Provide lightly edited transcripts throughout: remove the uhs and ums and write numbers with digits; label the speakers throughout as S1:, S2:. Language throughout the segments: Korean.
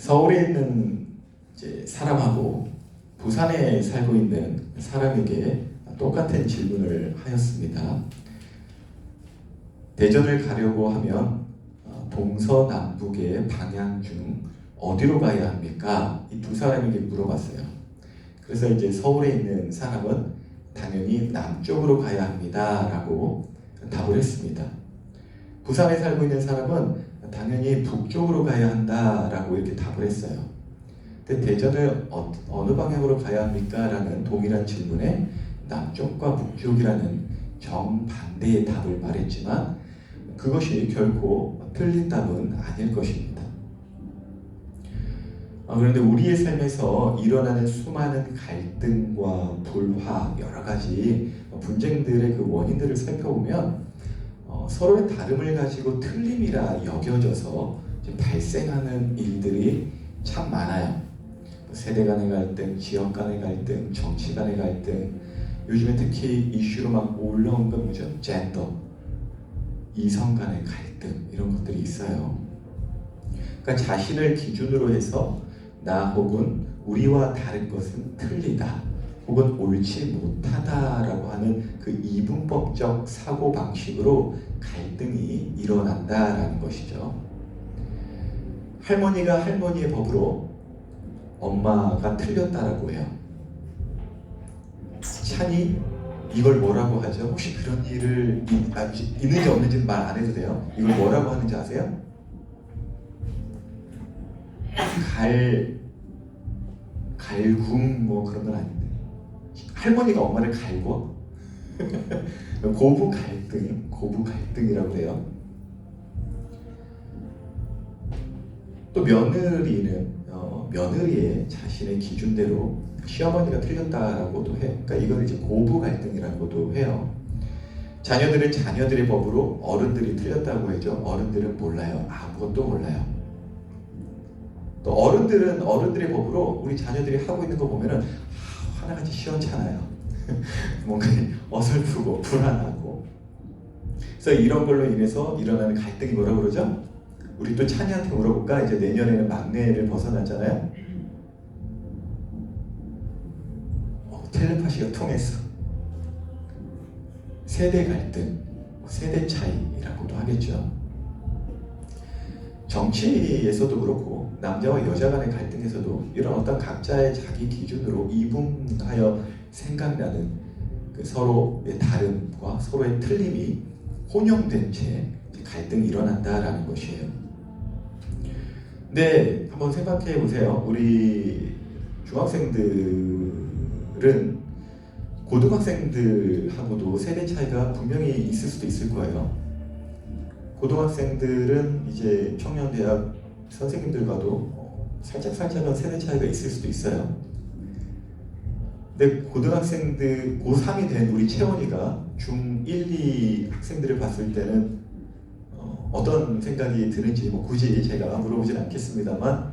S1: 서울에 있는 이제 사람하고 부산에 살고 있는 사람에게 똑같은 질문을 하였습니다. 대전을 가려고 하면 동서남북의 방향 중 어디로 가야 합니까? 이 두 사람에게 물어봤어요. 그래서 이제 서울에 있는 사람은 당연히 남쪽으로 가야 합니다 라고 답을 했습니다. 부산에 살고 있는 사람은 당연히 북쪽으로 가야 한다 라고 이렇게 답을 했어요. 근데 대전을 어느 방향으로 가야 합니까? 라는 동일한 질문에 남쪽과 북쪽이라는 정반대의 답을 말했지만 그것이 결코 틀린 답은 아닐 것입니다. 그런데 우리의 삶에서 일어나는 수많은 갈등과 불화, 여러 가지 분쟁들의 그 원인들을 살펴보면 서로의 다름을 가지고 틀림이라 여겨져서 발생하는 일들이 참 많아요. 세대 간의 갈등, 지역 간의 갈등, 정치 간의 갈등, 요즘에 특히 이슈로 막 올라온 건 뭐죠? 젠더, 이성 간의 갈등, 이런 것들이 있어요. 그러니까 자신을 기준으로 해서 나 혹은 우리와 다른 것은 틀리다 혹은 옳지 못하다라고 하는 그 이분법적 사고방식으로 갈등이 일어난다라는 것이죠. 할머니가 할머니의 법으로 엄마가 틀렸다라고 해요. 찬이 이걸 뭐라고 하죠? 혹시 그런 일을 있는지 없는지는 말 안 해도 돼요. 이걸 뭐라고 하는지 아세요? 갈굼 뭐 그런 건 아닌데 할머니가 엄마를 갈궈? 고부 갈등이라고 해요. 또 며느리의 자신의 기준대로 시어머니가 틀렸다라고도 해요. 그러니까 이걸 이제 고부 갈등이라고도 해요. 자녀들은 자녀들의 법으로 어른들이 틀렸다고 해죠. 어른들은 몰라요. 아무것도 몰라요. 또 어른들은 어른들의 법으로 우리 자녀들이 하고 있는 거 보면은 하나같이 시원찮아요. 뭔가 어설프고 불안하고. 그래서 이런 걸로 인해서 일어나는 갈등이 뭐라고 그러죠? 우리 또 찬이한테 물어볼까? 이제 내년에는 막내를 벗어났잖아요. 텔레파시가 통했어. 세대 갈등, 세대 차이라고도 하겠죠. 정치에서도 그렇고 남자와 여자 간의 갈등에서도 이런 어떤 각자의 자기 기준으로 이분하여 생각나는 그 서로의 다름과 서로의 틀림이 혼용된 채 갈등이 일어난다라는 것이에요. 근데 한번 생각해 보세요. 우리 중학생들은 고등학생들하고도 세대 차이가 분명히 있을 수도 있을 거예요. 고등학생들은 이제 청년대학 선생님들과도 살짝은 세대 차이가 있을 수도 있어요. 근데 고등학생들 고3이 된 우리 채원이가 중1, 2 학생들을 봤을 때는 어떤 생각이 드는지 굳이 제가 물어보진 않겠습니다만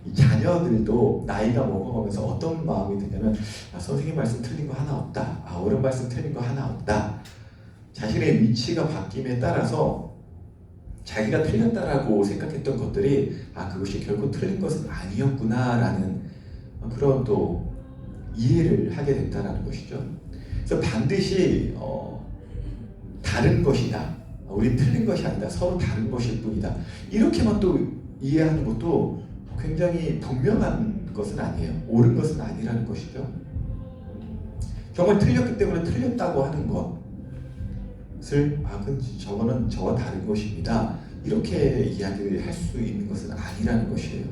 S1: 이 자녀들도 나이가 먹어가면서 어떤 마음이 드냐면 선생님 말씀 틀린 거 하나 없다. 어른 말씀 틀린 거 하나 없다. 자신의 위치가 바뀜에 따라서 자기가 틀렸다라고 생각했던 것들이 그것이 결코 틀린 것은 아니었구나라는 그런 또 이해를 하게 된다는 것이죠. 그래서 반드시 다른 것이다. 우리 틀린 것이 아니다. 서로 다른 것일 뿐이다. 이렇게만 또 이해하는 것도 굉장히 분명한 것은 아니에요. 옳은 것은 아니라는 것이죠. 정말 틀렸기 때문에 틀렸다고 하는 것을 저거는 저와 다른 것입니다. 이렇게 이야기를 할 수 있는 것은 아니라는 것이에요.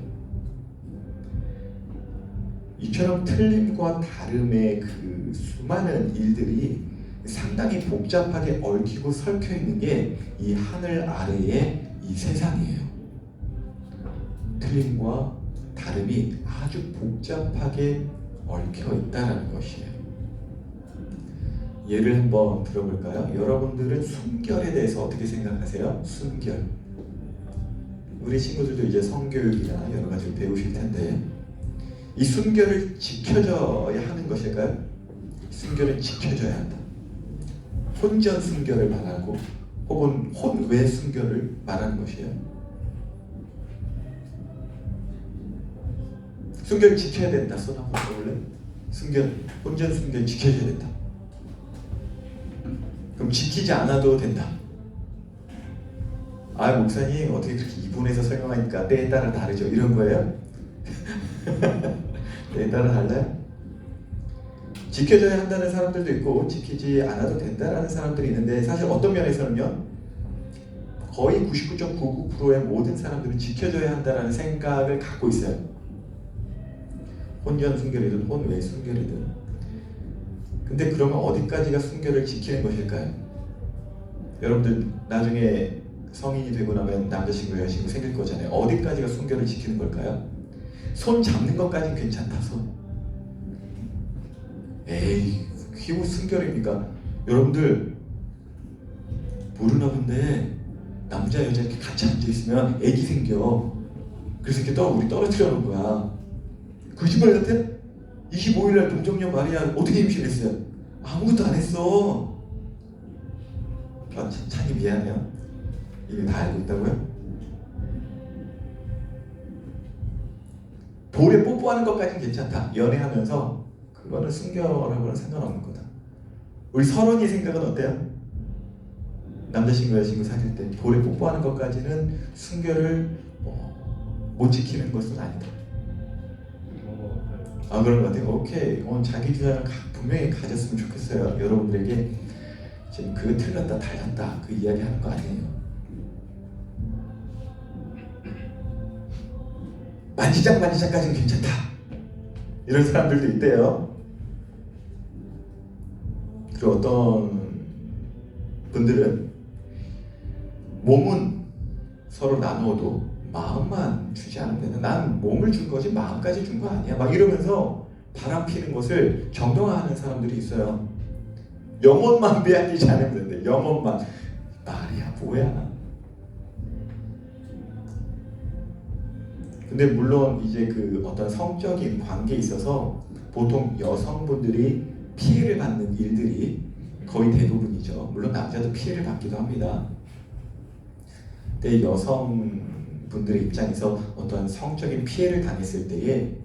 S1: 이처럼 틀림과 다름의 그 수많은 일들이 상당히 복잡하게 얽히고 설켜 있는 게 이 하늘 아래의 이 세상이에요. 틀림과 다름이 아주 복잡하게 얽혀 있다는 것이에요. 예를 한번 들어볼까요? 여러분들은 순결에 대해서 어떻게 생각하세요? 순결. 우리 친구들도 이제 성교육이나 여러 가지를 배우실 텐데 이 순결을 지켜줘야 하는 것일까요? 순결을 지켜줘야 한다. 혼전 순결을 말하고 혹은 혼외 순결을 말하는 것이에요. 순결 지켜야 된다. 손 한번 들어볼래? 순결, 혼전 순결 지켜줘야 된다. 그럼 지키지 않아도 된다. 아, 목사님 어떻게 그렇게 이분에서 설명하니까 때에 따라 다르죠. 이런 거예요? 때에 따라 달라요? 지켜줘야 한다는 사람들도 있고 지키지 않아도 된다라는 사람들이 있는데, 사실 어떤 면에서는요, 거의 99.99%의 모든 사람들은 지켜줘야 한다는 생각을 갖고 있어요. 혼전 순결이든 혼외 순결이든. 근데 그러면 어디까지가 순결을 지키는 것일까요? 여러분들 나중에 성인이 되고 나면 남자친구 여자친구 생길 거잖아요. 어디까지가 순결을 지키는 걸까요? 손 잡는 것까지는 괜찮다. 손. 에이, 그게 뭐 순결입니까? 여러분들 모르나 본데 남자 여자 이렇게 같이 앉아있으면 애기 생겨. 그래서 이렇게 우리 떨어뜨려 놓은 거야. 거짓말 같아? 25일날 동정녀 마리아 어떻게 임신했어요? 아무것도 안 했어. 아, 찬이 미안해요. 이게 다 알고 있다고요? 볼에 뽀뽀하는 것까지는 괜찮다. 연애하면서 그거는 순결하고는 상관없는 거다. 우리 서론이 생각은 어때요? 남자친구 여자친구 사귈 때 볼에 뽀뽀하는 것까지는 순결을 못 지키는 것은 아니다. 아, 그런 것 같아요. 오케이. 자기 주장을 분명히 가졌으면 좋겠어요. 여러분들에게 지금 그거 틀렸다 달랐다 그 이야기 하는 거 아니에요. 만지작까지는 괜찮다. 이런 사람들도 있대요. 그리고 어떤 분들은 몸은 서로 나누어도 마음만 주지 않으면, 난 몸을 준 거지 마음까지 준 거 아니야 막 이러면서 바람 피는 것을 정당화하는 사람들이 있어요. 영혼만 빼앗기지 않으면 된대. 영혼만. 말이야 뭐야. 근데 물론 이제 그 어떤 성적인 관계에 있어서 보통 여성분들이 피해를 받는 일들이 거의 대부분이죠. 물론 남자도 피해를 받기도 합니다. 근데 여성분들의 입장에서 어떤 성적인 피해를 당했을 때에,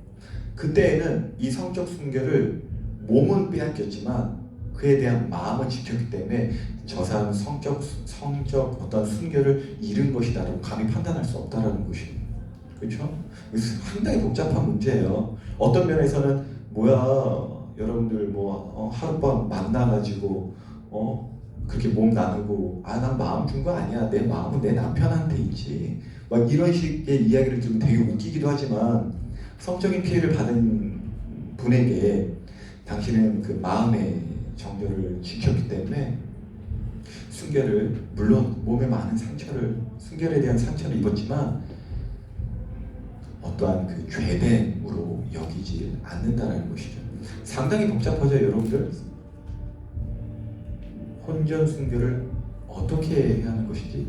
S1: 그때에는 이 성적 순결을 몸은 빼앗겼지만 그에 대한 마음은 지켰기 때문에 저 사람은 성적 어떤 순결을 잃은 것이다라고 감히 판단할 수 없다라는 것이에요. 그렇죠? 상당히 복잡한 문제예요. 어떤 면에서는 뭐야 여러분들 하룻밤 만나가지고 그렇게 몸 나누고 난 마음 준 거 아니야. 내 마음은 내 남편한테 있지. 막 이런 식의 이야기를 들으면 되게 웃기기도 하지만, 성적인 피해를 받은 분에게 당신은 그 마음의 정도를 지켰기 때문에 순결을, 물론 몸에 많은 순결에 대한 상처를 입었지만 어떠한 그 죄됨으로 여기지 않는다라는 것이죠. 상당히 복잡하죠, 여러분들. 혼전 순결을 어떻게 해야 하는 것이지?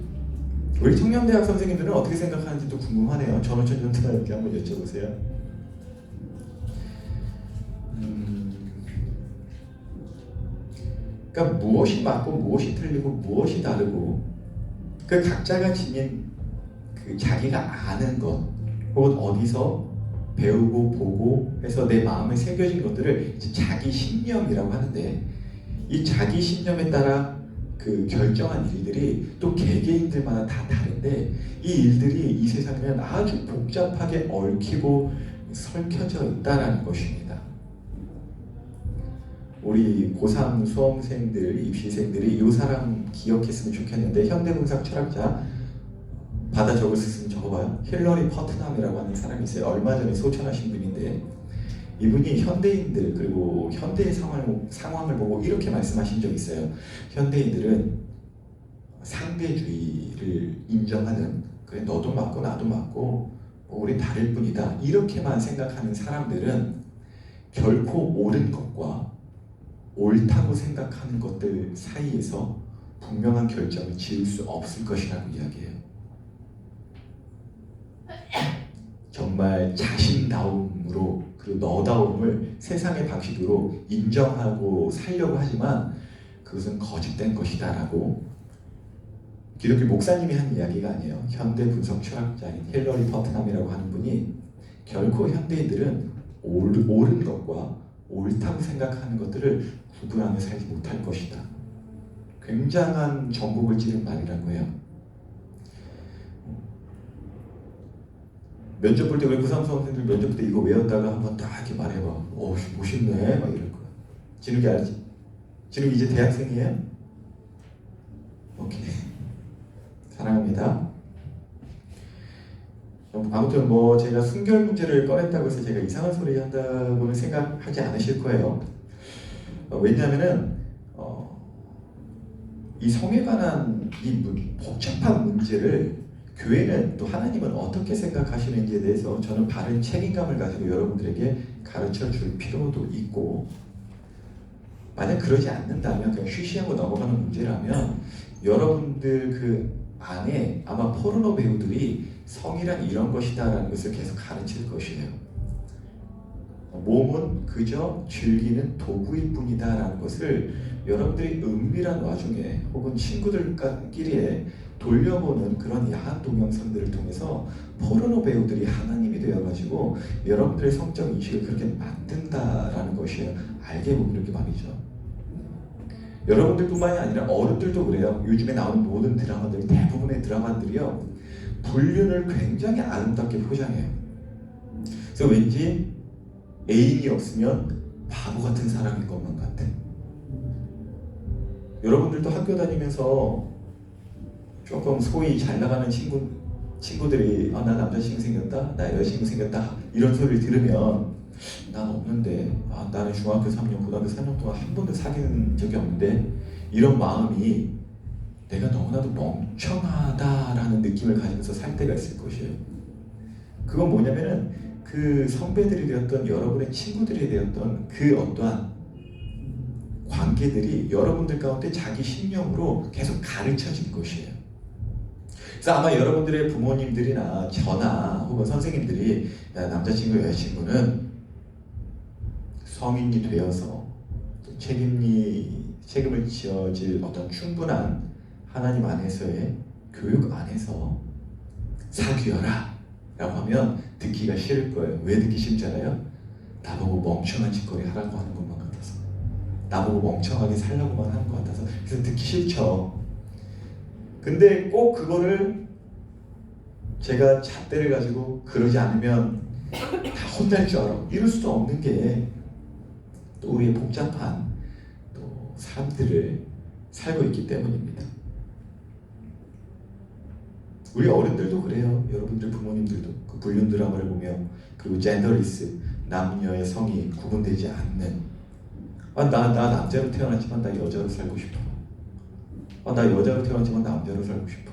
S1: 우리 청년대학 선생님들은 어떻게 생각하는지도 궁금하네요. 전호천 전사님께 한번 여쭤보세요. 그러니까 무엇이 맞고 무엇이 틀리고 무엇이 다르고, 그 각자가 지닌 그 자기가 아는 것, 혹은 어디서 배우고 보고 해서 내 마음에 새겨진 것들을 이제 자기 신념이라고 하는데, 이 자기 신념에 따라 그 결정한 일들이 또 개개인들마다 다 다른데, 이 일들이 이 세상에는 아주 복잡하게 얽히고 설켜져 있다라는 것입니다. 우리 고3 수험생들, 입시생들이 이 사람 기억했으면 좋겠는데, 현대문학 철학자 받아 적을 수 있으면 적어봐요. 힐러리 퍼트남이라고 하는 사람이 있어요. 얼마 전에 소천하신 분인데, 이분이 현대인들 그리고 현대의 상황을 보고 이렇게 말씀하신 적이 있어요. 현대인들은 상대주의를 인정하는, 그래 너도 맞고 나도 맞고 우리 다를 뿐이다, 이렇게만 생각하는 사람들은 결코 옳은 것과 옳다고 생각하는 것들 사이에서 분명한 결정을 지을 수 없을 것이라고 이야기해요. 정말 자신다움으로, 그리고 너다움을 세상의 방식으로 인정하고 살려고 하지만 그것은 거짓된 것이다 라고 기독교 목사님이 한 이야기가 아니에요. 현대 분석 철학자인 힐러리 퍼트남이라고 하는 분이 결코 현대인들은 옳은 것과 옳다고 생각하는 것들을 구분하며 살지 못할 것이다. 굉장한 전곡을 찌른 말이라고 해요. 면접 볼 때 우리 고3 수험생들 면접 볼 때 이거 외웠다가 한번 딱 이렇게 말해봐. 멋있네 막 이럴 거야. 진욱이 알지? 진욱이 이제 대학생이에요? 오케이. 사랑합니다. 아무튼 뭐 제가 순결 문제를 꺼냈다고 해서 제가 이상한 소리 한다고는 생각하지 않으실 거예요. 왜냐하면은 이 성에 관한 이 복잡한 문제를 교회는 또 하나님은 어떻게 생각하시는지에 대해서 저는 바른 책임감을 가지고 여러분들에게 가르쳐 줄 필요도 있고, 만약 그러지 않는다면 그냥 쉬쉬하고 넘어가는 문제라면 여러분들 그 안에 아마 포르노 배우들이 성이란 이런 것이다라는 것을 계속 가르칠 것이에요. 몸은 그저 즐기는 도구일 뿐이다라는 것을 여러분들이 은밀한 와중에 혹은 친구들끼리에 돌려보는 그런 야한 동영상들을 통해서 포르노 배우들이 하나님이 되어가지고 여러분들의 성적 인식을 그렇게 만든다라는 것이에요. 알게 보면 이렇게 말이죠. 여러분들뿐만이 아니라 어른들도 그래요. 요즘에 나오는 모든 드라마들, 대부분의 드라마들이요, 불륜을 굉장히 아름답게 포장해요. 그래서 왠지 애인이 없으면 바보 같은 사람인 것만 같아. 여러분들도 학교 다니면서 조금 소위 잘 나가는 친구들이 나 남자친구 생겼다, 나 여자친구 생겼다 이런 소리를 들으면 난 없는데, 나는 중학교 3년, 고등학교 4년 동안 한 번도 사귀는 적이 없는데, 이런 마음이 내가 너무나도 멍청하다라는 느낌을 가지면서 살 때가 있을 것이에요. 그건 뭐냐면은 그 선배들이 되었던 여러분의 친구들이 되었던 그 어떠한 관계들이 여러분들 가운데 자기 신념으로 계속 가르쳐진 것이에요. 그래서 아마 여러분들의 부모님들이나 저나 혹은 선생님들이 남자친구, 여자친구는 성인이 되어서 책임을 지어질 어떤 충분한 하나님 안에서의 교육 안에서 사귀어라 라고 하면 듣기가 싫을 거예요. 왜 듣기 싫잖아요? 나보고 멍청한 짓거리 하라고 하는 것만 같아서, 나보고 멍청하게 살라고만 하는 것 같아서, 그래서 듣기 싫죠. 근데 꼭 그거를 제가 잣대를 가지고 그러지 않으면 다 혼날 줄 알아, 이럴 수도 없는 게 또 우리의 복잡한 또 삶들을 살고 있기 때문입니다. 우리 어른들도 그래요. 여러분들 부모님들도 그 불륜 드라마를 보면, 그리고 젠더리스, 남녀의 성이 구분되지 않는, 나 남자로 태어났지만 나 여자로 살고 싶어, 나 여자로 태어났지만 남자로 살고 싶어,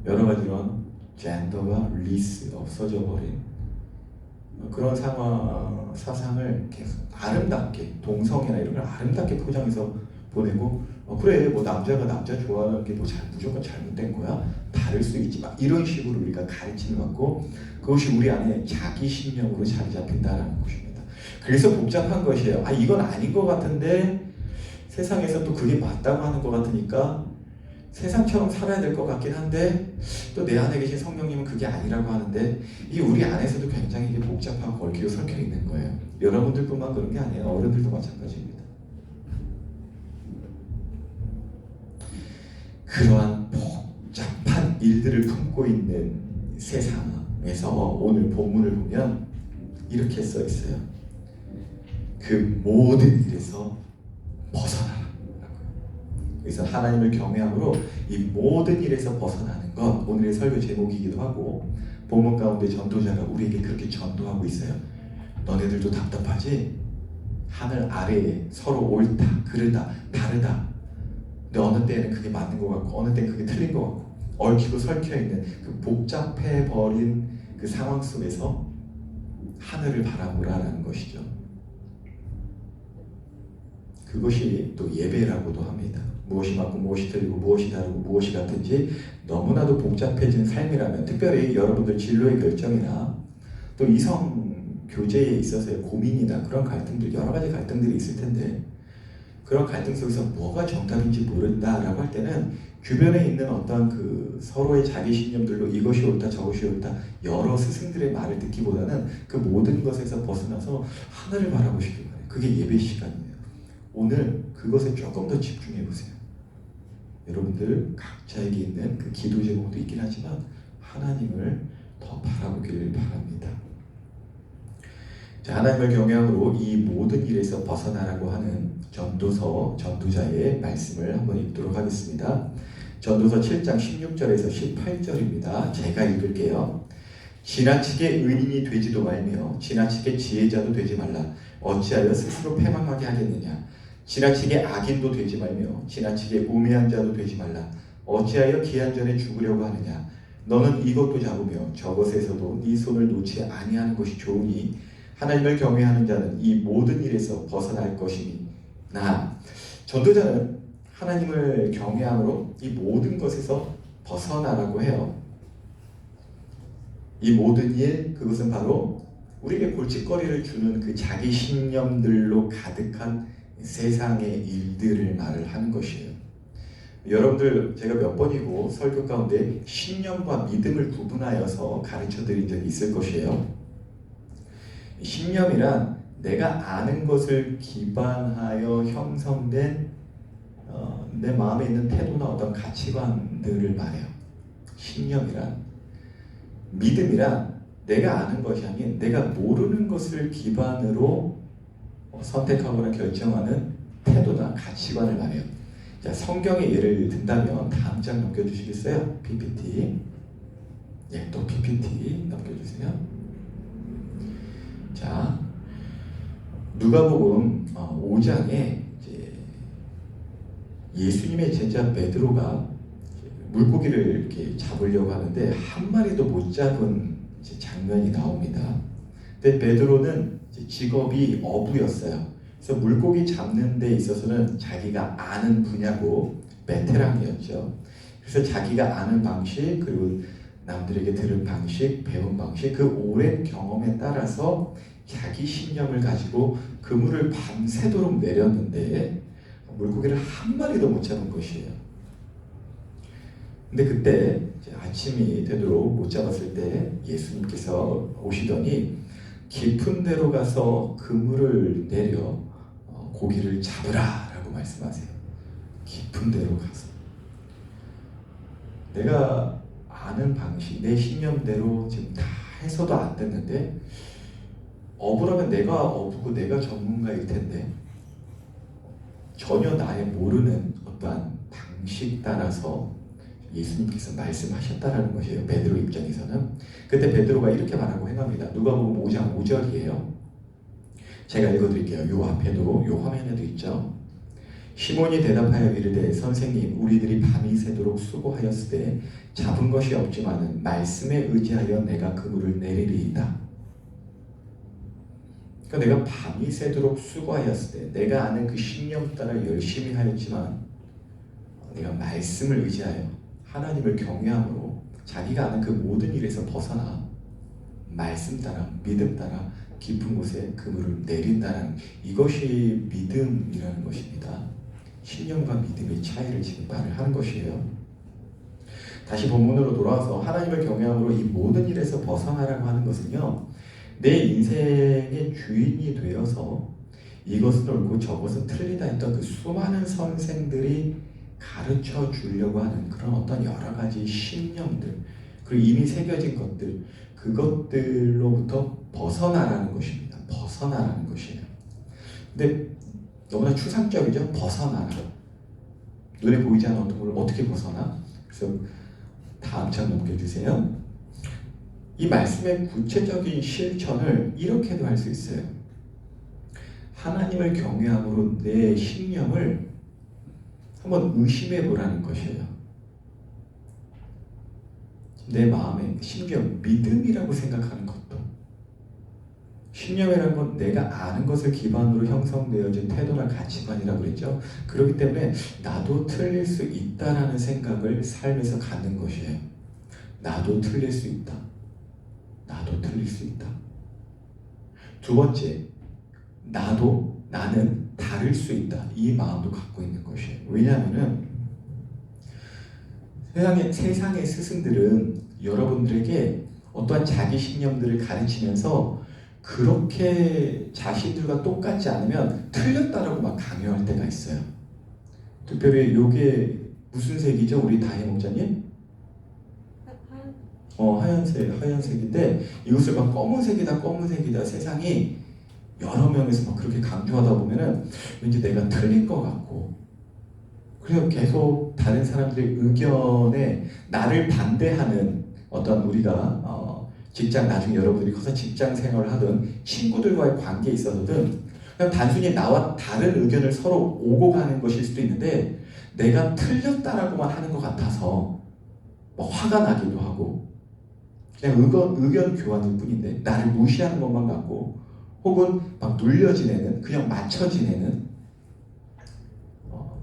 S1: 여러 가지 이런 젠더와 리스 없어져 버린 그런 사상을 계속 아름답게, 동성애나 이런 걸 아름답게 포장해서 보내고, 그래 뭐 남자가 남자 좋아하는 게 뭐 무조건 잘못된 거야, 다를 수 있지, 막 이런 식으로 우리가 가르침을 받고, 그것이 우리 안에 자기 신념으로 자리 잡힌다라는 것입니다. 그래서 복잡한 것이에요. 이건 아닌 것 같은데 세상에서 또 그게 맞다고 하는 것 같으니까 세상처럼 살아야 될 것 같긴 한데, 또 내 안에 계신 성령님은 그게 아니라고 하는데, 이 우리 안에서도 굉장히 이게 복잡하고 얽히고 설켜 있는 거예요. 여러분들뿐만 그런 게 아니에요. 어른들도 마찬가지입니다. 그러한 복잡한 일들을 품고 있는 세상에서 오늘 본문을 보면 이렇게 써 있어요. 그 모든 일에서 벗어나라. 그래서 하나님을 경외함으로 이 모든 일에서 벗어나는 것, 오늘의 설교 제목이기도 하고, 본문 가운데 전도자가 우리에게 그렇게 전도하고 있어요. 너네들도 답답하지? 하늘 아래에 서로 옳다, 그르다, 다르다. 근데 어느 때는 그게 맞는 것 같고, 어느 때는 그게 틀린 것 같고, 얽히고 설켜있는 그 복잡해버린 그 상황 속에서 하늘을 바라보라라는 것이죠. 그것이 또 예배라고도 합니다. 무엇이 맞고 무엇이 틀리고 무엇이 다르고 무엇이 같은지 너무나도 복잡해진 삶이라면, 특별히 여러분들 진로의 결정이나 또 이성 교제에 있어서의 고민이나 그런 갈등들, 여러 가지 갈등들이 있을 텐데, 그런 갈등 속에서 뭐가 정답인지 모른다라고 할 때는 주변에 있는 어떤 그 서로의 자기 신념들로 이것이 옳다 저것이 옳다 여러 스승들의 말을 듣기보다는 그 모든 것에서 벗어나서 하늘을 바라보시기 바래요. 그게 예배 시간이에요. 오늘 그것에 조금 더 집중해 보세요. 여러분들 각자에게 있는 그 기도 제목도 있긴 하지만 하나님을 더 바라보기를 바랍니다. 자, 하나님을 경외함으로 이 모든 일에서 벗어나라고 하는 전도서 전도자의 말씀을 한번 읽도록 하겠습니다. 전도서 7장 16절에서 18절입니다. 제가 읽을게요. 지나치게 의인이 되지도 말며 지나치게 지혜자도 되지 말라. 어찌하여 스스로 패망하게 하겠느냐. 지나치게 악인도 되지 말며 지나치게 우매한 자도 되지 말라. 어찌하여 기한 전에 죽으려고 하느냐. 너는 이것도 잡으며 저것에서도 네 손을 놓지 아니하는 것이 좋으니 하나님을 경외하는 자는 이 모든 일에서 벗어날 것이니. 전도자는 하나님을 경외함으로 이 모든 것에서 벗어나라고 해요. 이 모든 일, 그것은 바로 우리에게 골칫거리를 주는 그 자기 신념들로 가득한 세상의 일들을 말을 하는 것이에요. 여러분들 제가 몇 번이고 설교 가운데 신념과 믿음을 구분하여서 가르쳐 드린 적이 있을 것이에요. 신념이란 내가 아는 것을 기반하여 형성된 내 마음에 있는 태도나 어떤 가치관들을 말해요. 신념이란. 믿음이란 내가 아는 것이 아닌 내가 모르는 것을 기반으로 선택하거나 결정하는 태도나 가치관을 말해요. 자, 성경의 예를 든다면 다음 장 넘겨주시겠어요? PPT. 또 PPT 넘겨주세요. 자, 누가복음 5장에 예수님의 제자 베드로가 물고기를 이렇게 잡으려고 하는데 한 마리도 못 잡은 장면이 나옵니다. 근데 베드로는 직업이 어부였어요. 그래서 물고기 잡는 데 있어서는 자기가 아는 분야고 베테랑이었죠. 그래서 자기가 아는 방식 그리고 남들에게 들은 방식, 배운 방식, 그 오랜 경험에 따라서 자기 신념을 가지고 그물을 밤새도록 내렸는데 물고기를 한 마리도 못 잡은 것이에요. 근데 그때 아침이 되도록 못 잡았을 때 예수님께서 오시더니 깊은 데로 가서 그물을 내려 고기를 잡으라 라고 말씀하세요. 깊은 데로 가서. 내가 아는 방식, 내 신념대로 지금 다 해서도 안 됐는데 어부라면 내가 어부고 내가 전문가일 텐데 전혀 나의 모르는 어떠한 방식 따라서 예수님께서 말씀하셨다라는 것이에요. 베드로 입장에서는. 그때 베드로가 이렇게 말하고 행합니다. 누가복음 5장 5절이에요. 제가 읽어드릴게요. 요 앞에도 요 화면에도 있죠. 시몬이 대답하여 이르되 선생님 우리들이 밤이 새도록 수고하였으되 잡은 것이 없지만은 말씀에 의지하여 내가 그물을 내리리이다. 그러니까 내가 밤이 새도록 수고하였을 때 내가 아는 그 신념 따라 열심히 하였지만 내가 말씀을 의지하여 하나님을 경외함으로 자기가 아는 그 모든 일에서 벗어나 말씀 따라 믿음 따라 깊은 곳에 그물을 내린다는 이것이 믿음이라는 것입니다. 신념과 믿음의 차이를 지금 말을 하는 것이에요. 다시 본문으로 돌아와서 하나님을 경외함으로 이 모든 일에서 벗어나라고 하는 것은요, 내 인생의 주인이 되어서 이것은 옳고 저것은 틀리다 했던 그 수많은 선생들이 가르쳐 주려고 하는 그런 어떤 여러 가지 신념들 그리고 이미 새겨진 것들 그것들로부터 벗어나라는 것입니다. 벗어나라는 것이에요. 근데 너무나 추상적이죠. 벗어나라. 눈에 보이지 않는 어떤 걸 어떻게 벗어나? 그래서 다음 장 넘겨주세요. 이 말씀의 구체적인 실천을 이렇게도 할 수 있어요. 하나님을 경외함으로 내 신념을 한번 의심해 보라는 것이에요. 내 마음에 심지어 믿음이라고 생각하는 것도 신념이라는 건 내가 아는 것을 기반으로 형성되어진 태도나 가치관이라고 그랬죠. 그렇기 때문에 나도 틀릴 수 있다라는 생각을 삶에서 갖는 것이에요. 나도 틀릴 수 있다. 나도 틀릴 수 있다. 두 번째, 나는 다를 수 있다. 이 마음도 갖고 있는 것이에요. 왜냐하면은 세상의 스승들은 여러분들에게 어떠한 자기 신념들을 가르치면서 그렇게 자신들과 똑같지 않으면 틀렸다라고 막 강요할 때가 있어요. 특별히 이게 무슨 색이죠? 우리 다혜 목자님? 하얀색인데 이것을 막 검은색이다 세상이 여러 명에서 막 그렇게 강조하다 보면은 왠지 내가 틀린 것 같고, 그래서 계속 다른 사람들의 의견에 나를 반대하는 어떤 우리가 직장, 나중에 여러분들이 커서 직장 생활을 하든 친구들과의 관계에 있어서든 그냥 단순히 나와 다른 의견을 서로 오고 가는 것일 수도 있는데 내가 틀렸다라고만 하는 것 같아서 막 화가 나기도 하고 그냥 의견 교환일 뿐인데 나를 무시하는 것만 같고, 혹은 막 눌려 지내는, 그냥 맞춰 지내는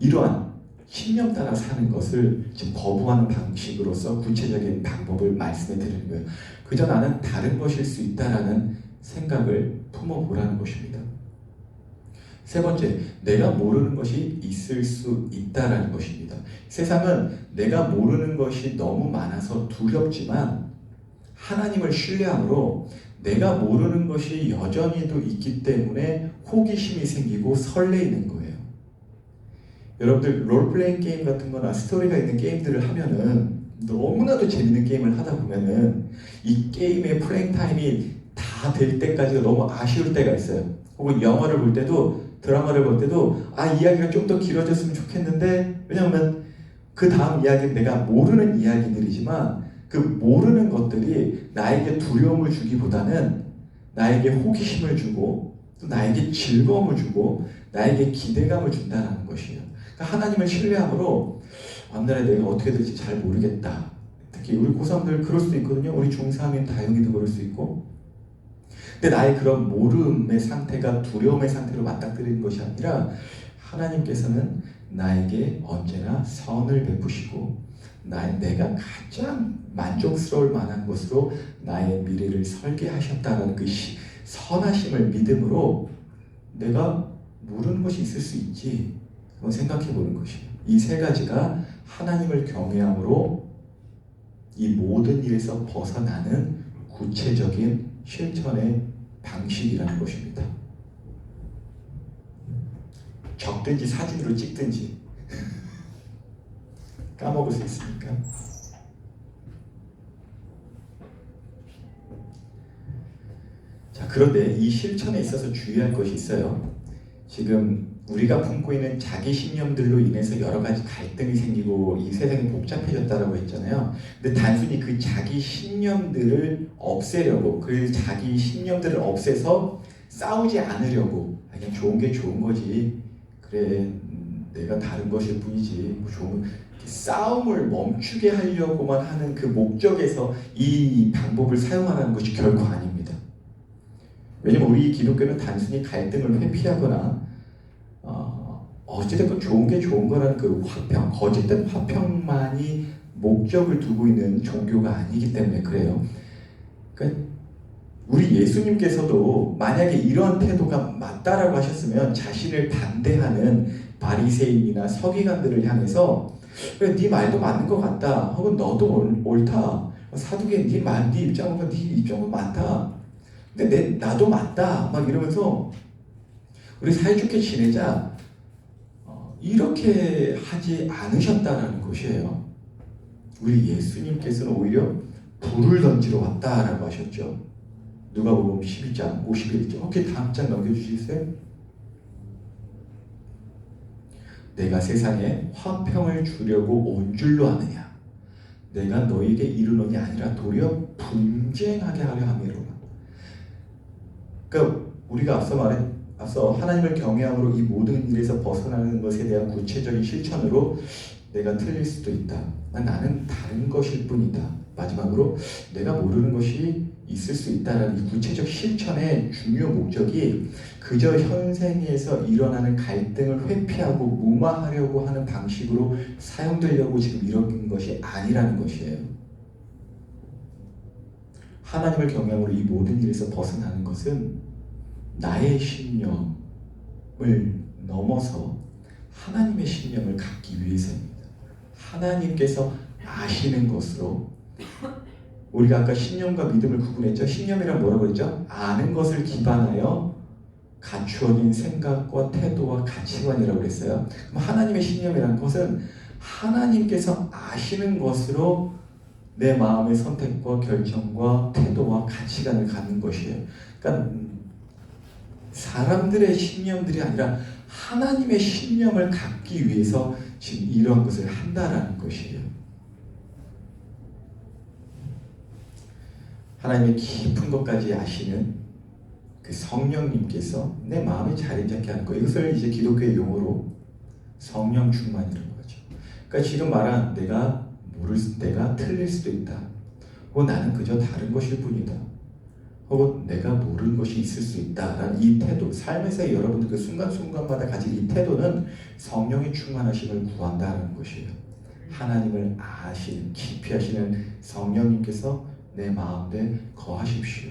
S1: 이러한 신념 따라 사는 것을 지금 거부하는 방식으로서 구체적인 방법을 말씀해 드리는 거예요. 그저 나는 다른 것일 수 있다라는 생각을 품어보라는 것입니다. 세 번째, 내가 모르는 것이 있을 수 있다라는 것입니다. 세상은 내가 모르는 것이 너무 많아서 두렵지만 하나님을 신뢰함으로 내가 모르는 것이 여전히도 있기 때문에 호기심이 생기고 설레이는 거예요. 여러분들 롤플레잉 게임 같은 거나 스토리가 있는 게임들을 하면은 너무나도 재밌는 게임을 하다 보면은 이 게임의 플레잉 타임이 다 될 때까지가 너무 아쉬울 때가 있어요. 혹은 영화를 볼 때도, 드라마를 볼 때도 이야기가 좀 더 길어졌으면 좋겠는데, 왜냐하면 그 다음 이야기는 내가 모르는 이야기들이지만 그 모르는 것들이 나에게 두려움을 주기보다는 나에게 호기심을 주고 또 나에게 즐거움을 주고 나에게 기대감을 준다는 것이에요. 그러니까 하나님을 신뢰함으로 앞날에 내가 어떻게 될지 잘 모르겠다. 특히 우리 고3들 그럴 수도 있거든요. 우리 중3인 다영이도 그럴 수 있고. 근데 나의 그런 모름의 상태가 두려움의 상태로 맞닥뜨리는 것이 아니라 하나님께서는 나에게 언제나 선을 베푸시고 내가 가장 만족스러울 만한 것으로 나의 미래를 설계하셨다는 그 선하심을 믿음으로 내가 모르는 것이 있을 수 있지 한번 생각해 보는 것이에요. 이 세 가지가 하나님을 경외함으로 이 모든 일에서 벗어나는 구체적인 실천의 방식이라는 것입니다. 적든지 사진으로 찍든지 까먹을 수 있으니까. 자, 그런데 이 실천에 있어서 주의할 것이 있어요. 지금 우리가 품고 있는 자기 신념들로 인해서 여러 가지 갈등이 생기고 이 세상이 복잡해졌다라고 했잖아요. 근데 단순히 그 자기 신념들을 없애려고, 그 자기 신념들을 없애서 싸우지 않으려고, 그냥 좋은 게 좋은 거지, 그래 내가 다른 것일 뿐이지, 뭐 좋은 싸움을 멈추게 하려고만 하는 그 목적에서 이 방법을 사용하라는 것이 결코 아닙니다. 왜냐면 우리 기독교는 단순히 갈등을 회피하거나 어찌됐건 좋은 게 좋은 거라는 그 화평, 거짓된 화평만이 목적을 두고 있는 종교가 아니기 때문에 그래요. 그러니까 우리 예수님께서도 만약에 이러한 태도가 맞다라고 하셨으면 자신을 반대하는 바리새인이나 서기관들을 향해서 그래, 네 말도 맞는 것 같다, 혹은 너도 옳다, 사두개 네 입장은 네 입장은 맞다, 근데 나도 맞다, 막 이러면서 우리 사이좋게 지내자, 이렇게 하지 않으셨다라는 것이에요. 우리 예수님께서는 오히려 불을 던지러 왔다라고 하셨죠. 누가복음 12장 51절. 오케이, 다음 장 넘겨주시겠어요? 내가 세상에 화평을 주려고 온 줄로 아느냐? 내가 너에게 이르노니 아니라 도리어 분쟁하게 하려 함이로라. 그러니까 우리가 앞서 하나님을 경외함으로 이 모든 일에서 벗어나는 것에 대한 구체적인 실천으로 내가 틀릴 수도 있다. 나는 다른 것일 뿐이다. 마지막으로 내가 모르는 것이 있을 수 있다는 이 구체적 실천의 중요 목적이 그저 현생에서 일어나는 갈등을 회피하고 무마하려고 하는 방식으로 사용되려고 지금 이런 것이 아니라는 것이에요. 하나님을 경외함으로 이 모든 일에서 벗어나는 것은 나의 신념을 넘어서 하나님의 신념을 갖기 위해서입니다. 하나님께서 아시는 것으로. 우리가 아까 신념과 믿음을 구분했죠. 신념이란 뭐라고 그랬죠? 아는 것을 기반하여 갖추어진 생각과 태도와 가치관이라고 그랬어요. 그럼 하나님의 신념이라는 것은 하나님께서 아시는 것으로 내 마음의 선택과 결정과 태도와 가치관을 갖는 것이에요. 그러니까 사람들의 신념들이 아니라 하나님의 신념을 갖기 위해서 지금 이러한 것을 한다라는 것이에요. 하나님의 깊은 것까지 아시는 그 성령님께서 내 마음에 자리 잡게 하는 거. 이것을 이제 기독교의 용어로 성령 충만이라고 하죠. 그러니까 지금 말한 내가 틀릴 수도 있다. 혹은 나는 그저 다른 것일 뿐이다. 혹은 내가 모르는 것이 있을 수 있다라는 이 태도, 삶에서 여러분들 그 순간순간마다 가진 이 태도는 성령의 충만하심을 구한다는 것이에요. 하나님을 아시는, 깊이 아시는 성령님께서 내 마음에 거하십시오.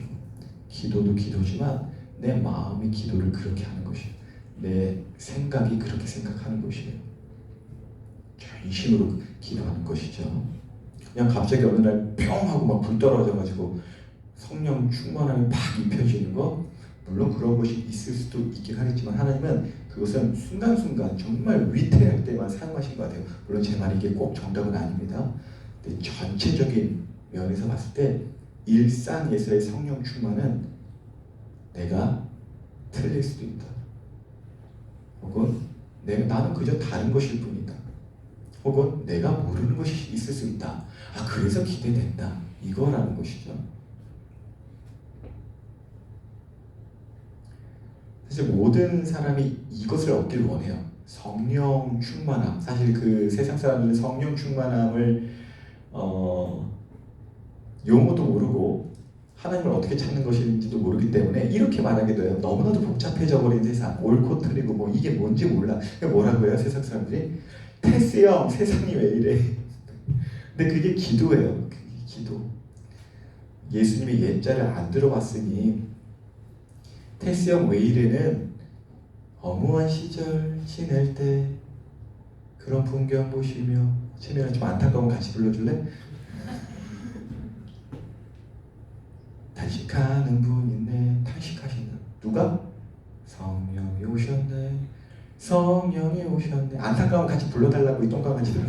S1: 기도도 기도지만 내 마음의 기도를 그렇게 하는 것이에요. 내 생각이 그렇게 생각하는 것이에요. 전심으로 기도하는 것이죠. 그냥 갑자기 어느 날 뿅 하고 막 불 떨어져가지고 성령 충만함이 팍 입혀지는 것, 물론 그런 것이 있을 수도 있긴 하겠지만 하나님은 그것은 순간순간 정말 위태할 때만 사용하신 것 같아요. 물론 제 말이 이게 꼭 정답은 아닙니다. 근데 전체적인 면에서 봤을 때 일상에서의 성령 충만은 내가 틀릴 수도 있다. 혹은 나는 그저 다른 것일 뿐이다. 혹은 내가 모르는 것이 있을 수 있다. 그래서 기대된다. 이거라는 것이죠. 사실 모든 사람이 이것을 얻길 원해요. 성령 충만함. 사실 그 세상 사람들은 성령 충만함을 용어도 모르고 하나님을 어떻게 찾는 것인지도 모르기 때문에 이렇게 말하게 돼요. 너무나도 복잡해져 버린 세상, 옳고 틀리고 뭐 이게 뭔지 몰라. 뭐라고 해요? 세상 사람들이 테스 형 세상이 왜 이래? 근데 그게 기도예요. 그게 기도. 예수님이 옛자를 안 들어봤으니 테스 형 왜 이래는 어무한 시절 지낼 때 그런 풍경 보시며, 채민아 좀 안타까우면 같이 불러줄래? 탄식하는 분 있네. 탄식하신다. 누가? 성령이 오셨네. 성령이 오셨네. 안타까우면 같이 불러달라고 이 똥강아지들.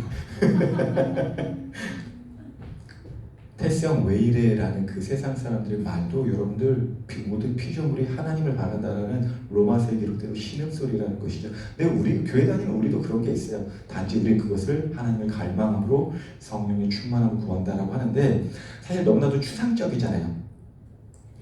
S1: 테스 형 왜 이래 라는 그 세상 사람들의 말도 여러분들 모든 피조물이 하나님을 바란다는 로마서의 기록대로 신음소리라는 것이죠. 근데 우리 교회 다니면 우리도 그런 게 있어요. 단지 우리 그것을 하나님을 갈망함으로 성령의 충만함을 구한다라고 하는데 사실 너무나도 추상적이잖아요.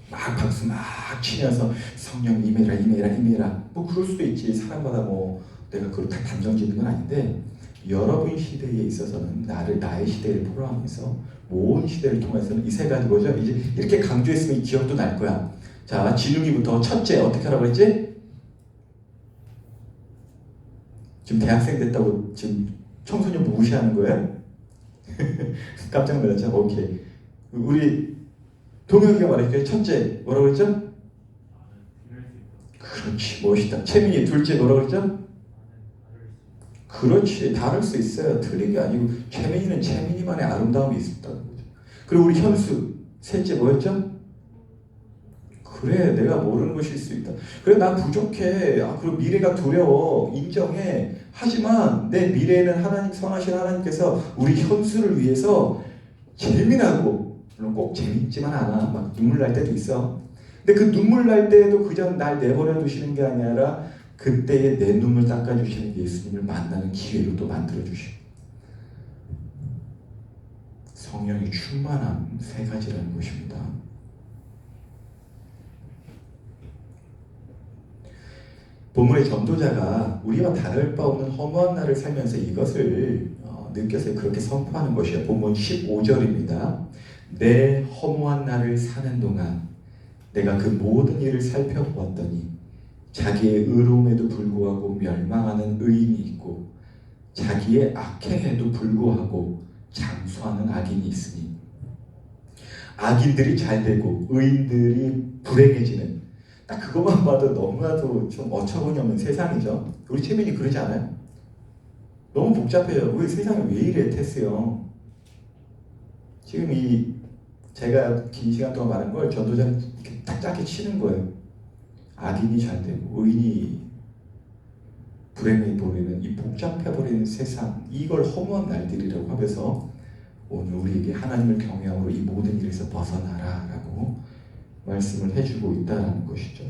S1: 막 박수 막 치면서 성령 임해라 임해라 임해라 뭐 그럴 수도 있지. 사람마다 뭐 내가 그걸 다 단정 짓는 건 아닌데 여러분 시대에 있어서는 나의 시대를 포함해서 모든 시대를 통해서는 이 세 가지 뭐죠? 이제 이렇게 강조했으면 기억도 날 거야. 자, 진웅이부터 첫째 어떻게 하라고 했지? 지금 대학생 됐다고 지금 청소년 무시하는 거예요? 깜짝 놀랐죠? 오케이. 우리 동혁이가 말했죠. 첫째 뭐라고 했죠? 그렇지, 멋있다. 채민이 둘째 뭐라고 했죠? 그렇지, 다를 수 있어요. 틀린 게 아니고 채민이는 채민이만의 아름다움이 있었다는 거죠. 그리고 우리 현수 셋째 뭐였죠? 그래, 내가 모르는 것일 수 있다. 그래, 난 부족해. 그리고 미래가 두려워. 인정해. 하지만 내 미래에는 하나님, 선하신 하나님께서 우리 현수를 위해서 재미나고, 물론 꼭 재밌지만 않아. 막 눈물 날 때도 있어. 근데 그 눈물 날 때에도 그저 날 내버려 두시는 게 아니라 그때에 내 눈물 닦아주시는 예수님을 만나는 기회로 또 만들어주시고, 성령의 충만함 세 가지라는 것입니다. 본문의 전도자가 우리와 다를 바 없는 허무한 날을 살면서 이것을 느껴서 그렇게 선포하는 것이에요. 본문 15절입니다. 내 허무한 날을 사는 동안 내가 그 모든 일을 살펴보았더니 자기의 의로움에도 불구하고 멸망하는 의인이 있고 자기의 악행에도 불구하고 장수하는 악인이 있으니 악인들이 잘되고 의인들이 불행해지는, 딱 그것만 봐도 너무나도 좀 어처구니 없는 세상이죠. 우리 채민이 그러지 않아요? 너무 복잡해요. 우리 세상이 왜 이래 테스 형. 지금 제가 긴 시간 동안 말한 걸 전도자는 이렇게 딱 짧게 치는 거예요. 악인이 잘 되고 의인이 불행해 버리는 이 복잡해 버리는 세상, 이걸 허무한 날들이라고 하면서 오늘 우리에게 하나님을 경외함으로 이 모든 일에서 벗어나라라고 말씀을 해주고 있다는 것이죠.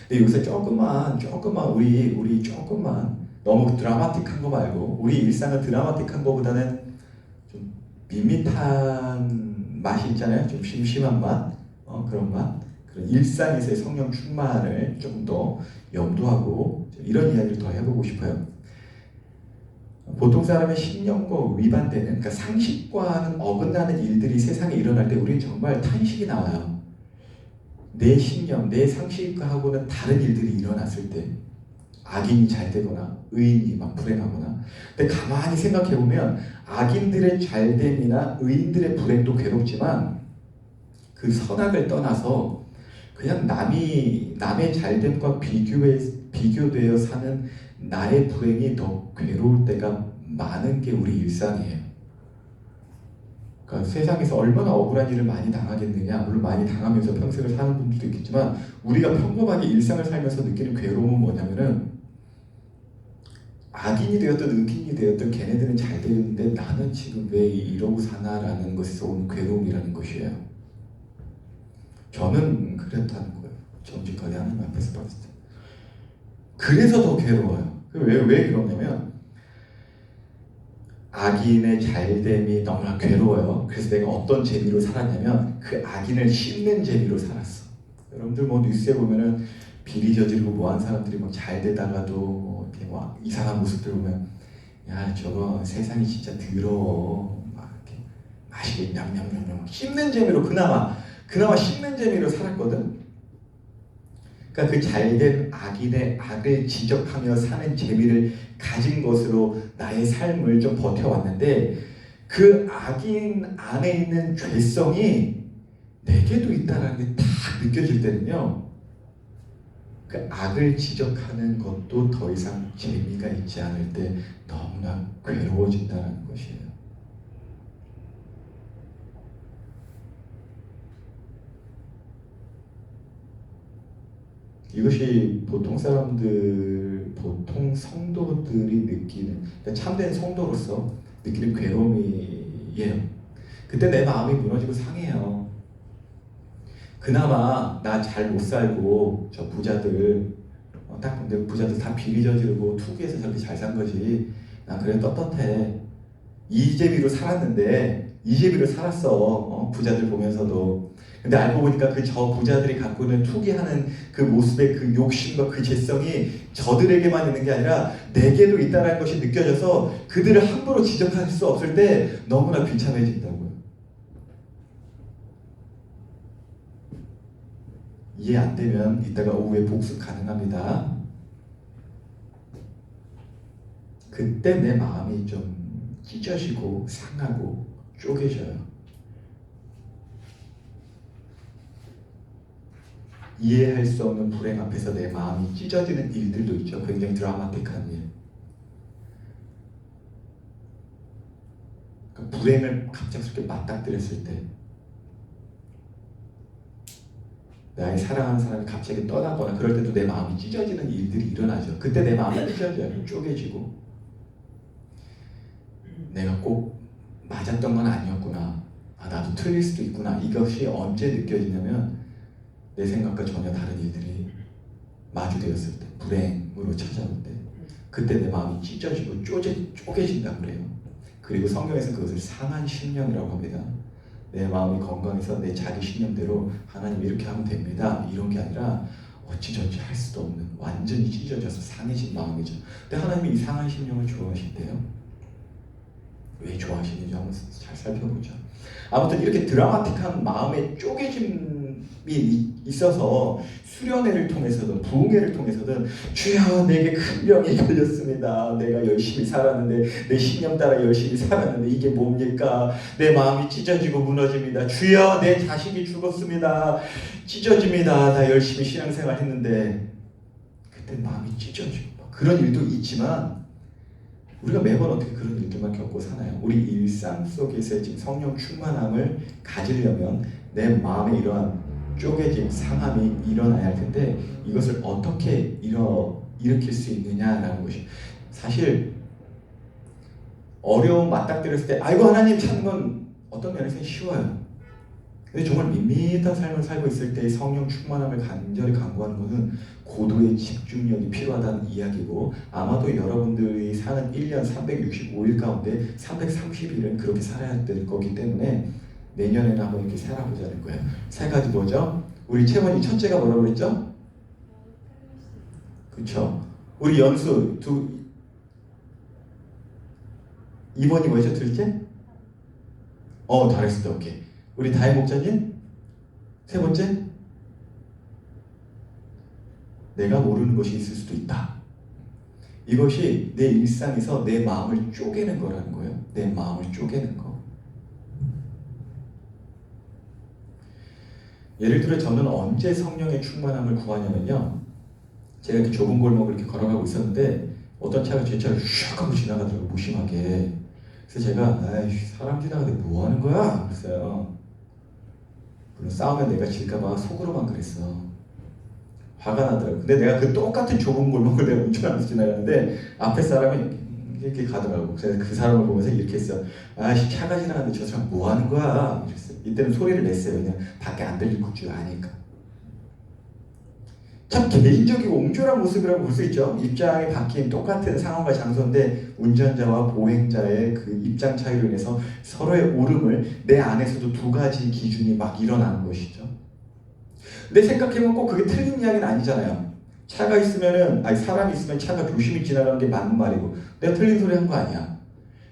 S1: 근데 여기서 조금만 우리 조금만 너무 드라마틱한 거 말고 우리 일상은 드라마틱한 거보다는 좀 밋밋한 맛이 있잖아요. 좀 심심한 맛, 그런 맛, 그런 일상에서의 성령 충만을 조금 더 염두하고 이런 이야기를 더 해보고 싶어요. 보통 사람의 신념과 위반되는, 그러니까 상식과는 어긋나는 일들이 세상에 일어날 때 우리는 정말 탄식이 나와요. 내 신념, 내 상식하고는 다른 일들이 일어났을 때 악인이 잘 되거나 의인이 막 불행하거나. 근데 가만히 생각해보면 악인들의 잘됨이나 의인들의 불행도 괴롭지만 그 선악을 떠나서 그냥 남의 잘됨과 비교되어 사는 나의 불행이 더 괴로울 때가 많은 게 우리 일상이에요. 그러니까 세상에서 얼마나 억울한 일을 많이 당하겠느냐. 물론 많이 당하면서 평생을 사는 분들도 있겠지만 우리가 평범하게 일상을 살면서 느끼는 괴로움은 뭐냐면은 악인이 되었든 의인이 되었든 걔네들은 잘 되었는데 나는 지금 왜 이러고 사나라는 것에서 오는 괴로움이라는 것이에요. 저는 그랬다는 거예요. 정직하게 하나님 앞에서 봤을 때. 그래서 더 괴로워요. 왜 그러냐면 악인의 잘됨이 너무나 괴로워요. 그래서 내가 어떤 재미로 살았냐면 그 악인을 씹는 재미로 살았어. 여러분들 뭐 뉴스에 보면은 비리 저지르고 뭐한 사람들이 막 잘 되다가도 뭐 이렇게 막 이상한 모습들 보면 야 저거 세상이 진짜 더러워 막 이렇게 맛있게 냠냠냠냠 씹는 재미로 그나마 씹는 재미로 살았거든. 그러니까 그 잘된 악인의 악을 지적하며 사는 재미를 가진 것으로 나의 삶을 좀 버텨왔는데 그 악인 안에 있는 죄성이 내게도 있다는 게 딱 느껴질 때는요, 그 악을 지적하는 것도 더 이상 재미가 있지 않을 때 너무나 괴로워진다는 것이에요. 이것이 보통 성도들이 느끼는, 그러니까 참된 성도로서 느끼는 괴로움이에요. 그때 내 마음이 무너지고 상해요. 그나마 나 잘 못 살고 저 부자들 딱 근데 부자들 다 비리 저지르고 투기해서 저렇게 잘 산 거지. 난 그래 떳떳해. 이재비로 살았는데 이재비로 살았어. 부자들 보면서도. 근데 알고 보니까 저 부자들이 갖고 있는 투기하는 그 모습의 그 욕심과 그 재성이 저들에게만 있는 게 아니라 내게도 있다는 것이 느껴져서 그들을 함부로 지적할 수 없을 때 너무나 비참해진다고요. 이해 안 되면 이따가 오후에 복습 가능합니다. 그때 내 마음이 좀 찢어지고 상하고 쪼개져요. 이해할 수 없는 불행 앞에서 내 마음이 찢어지는 일들도 있죠. 굉장히 드라마틱한 일. 그러니까 불행을 갑작스럽게 맞닥뜨렸을 때 나의 사랑하는 사람이 갑자기 떠나거나 그럴 때도 내 마음이 찢어지는 일들이 일어나죠. 그때 내 마음이 찢어져요. 쪼개지고 내가 꼭 맞았던 건 아니었구나. 나도 틀릴 수도 있구나. 이것이 언제 느껴지냐면 내 생각과 전혀 다른 일들이 마주되었을 때, 불행으로 찾아올 때, 그때 내 마음이 찢어지고 쪼개진다고 그래요. 그리고 성경에서 그것을 상한 심령이라고 합니다. 내 마음이 건강해서 내 자기 신념대로 하나님 이렇게 하면 됩니다. 이런 게 아니라 어찌저찌 할 수도 없는 완전히 찢어져서 상해진 마음이죠. 근데 하나님이 이 상한 심령을 좋아하신대요. 왜 좋아하시는지 한번 잘 살펴보죠. 아무튼 이렇게 드라마틱한 마음의 쪼개짐이 있어서 수련회를 통해서든 부흥회를 통해서든 주여 내게 큰 병이 걸렸습니다. 내가 열심히 살았는데 내 신념 따라 열심히 살았는데 이게 뭡니까? 내 마음이 찢어지고 무너집니다. 주여 내 자식이 죽었습니다. 찢어집니다. 나 열심히 신앙생활 했는데 그때 마음이 찢어지고 그런 일도 있지만 우리가 매번 어떻게 그런 일들만 겪고 사나요? 우리 일상 속에서 지금 성령 충만함을 가지려면 내 마음에 이러한 쪼개짐, 상함이 일어나야 할 텐데 이것을 어떻게 일으킬 수 있느냐라는 것이 사실 어려움 맞닥뜨렸을 때 아이고 하나님 찾는 건 어떤 면에서는 쉬워요. 근데 정말 밋밋한 삶을 살고 있을 때 성령 충만함을 간절히 간구하는 것은 고도의 집중력이 필요하다는 이야기고 아마도 여러분들이 사는 1년 365일 가운데 330일은 그렇게 살아야 될 거기 때문에 내년에는 한번 이렇게 살아보자는 거예요. 세 가지 뭐죠? 우리 채원이 첫째가 뭐라고 그랬죠? 그쵸? 우리 연수 2번이 뭐죠? 둘째? 잘했어. 오케이. 우리 다혜 목자님? 세 번째? 내가 모르는 것이 있을 수도 있다. 이것이 내 일상에서 내 마음을 쪼개는 거라는 거예요. 내 마음을 쪼개는 거. 예를 들어 저는 언제 성령의 충만함을 구하냐면요. 제가 이렇게 좁은 골목을 이렇게 걸어가고 있었는데 어떤 차가 제 차를 슉 하고 지나가더라고요. 무심하게. 그래서 제가 사람 지나가는데 뭐 하는 거야? 그랬어요. 물론 싸우면 내가 질까봐 속으로만 그랬어. 화가 나더라고요. 근데 내가 그 똑같은 좁은 골목을 내가 운전하면서 지나가는데 앞에 사람이 이렇게 가더라고. 그래서 그 사람을 보면서 이렇게 했어. 차가 지나가는데 저 사람 뭐 하는 거야? 이랬어요. 이때는 소리를 냈어요. 그냥 밖에 안 들릴 줄 아니까. 참 개인적이고 옹졸한 모습이라고 볼 수 있죠. 입장이 바뀐 똑같은 상황과 장소인데 운전자와 보행자의 그 입장 차이로 인해서 서로의 오름을 내 안에서도 두 가지 기준이 막 일어나는 것이죠. 근데 생각해보면 꼭 그게 틀린 이야기는 아니잖아요. 차가 있으면은 사람이 있으면 차가 조심히 지나가는 게 맞는 말이고 내가 틀린 소리 한 거 아니야.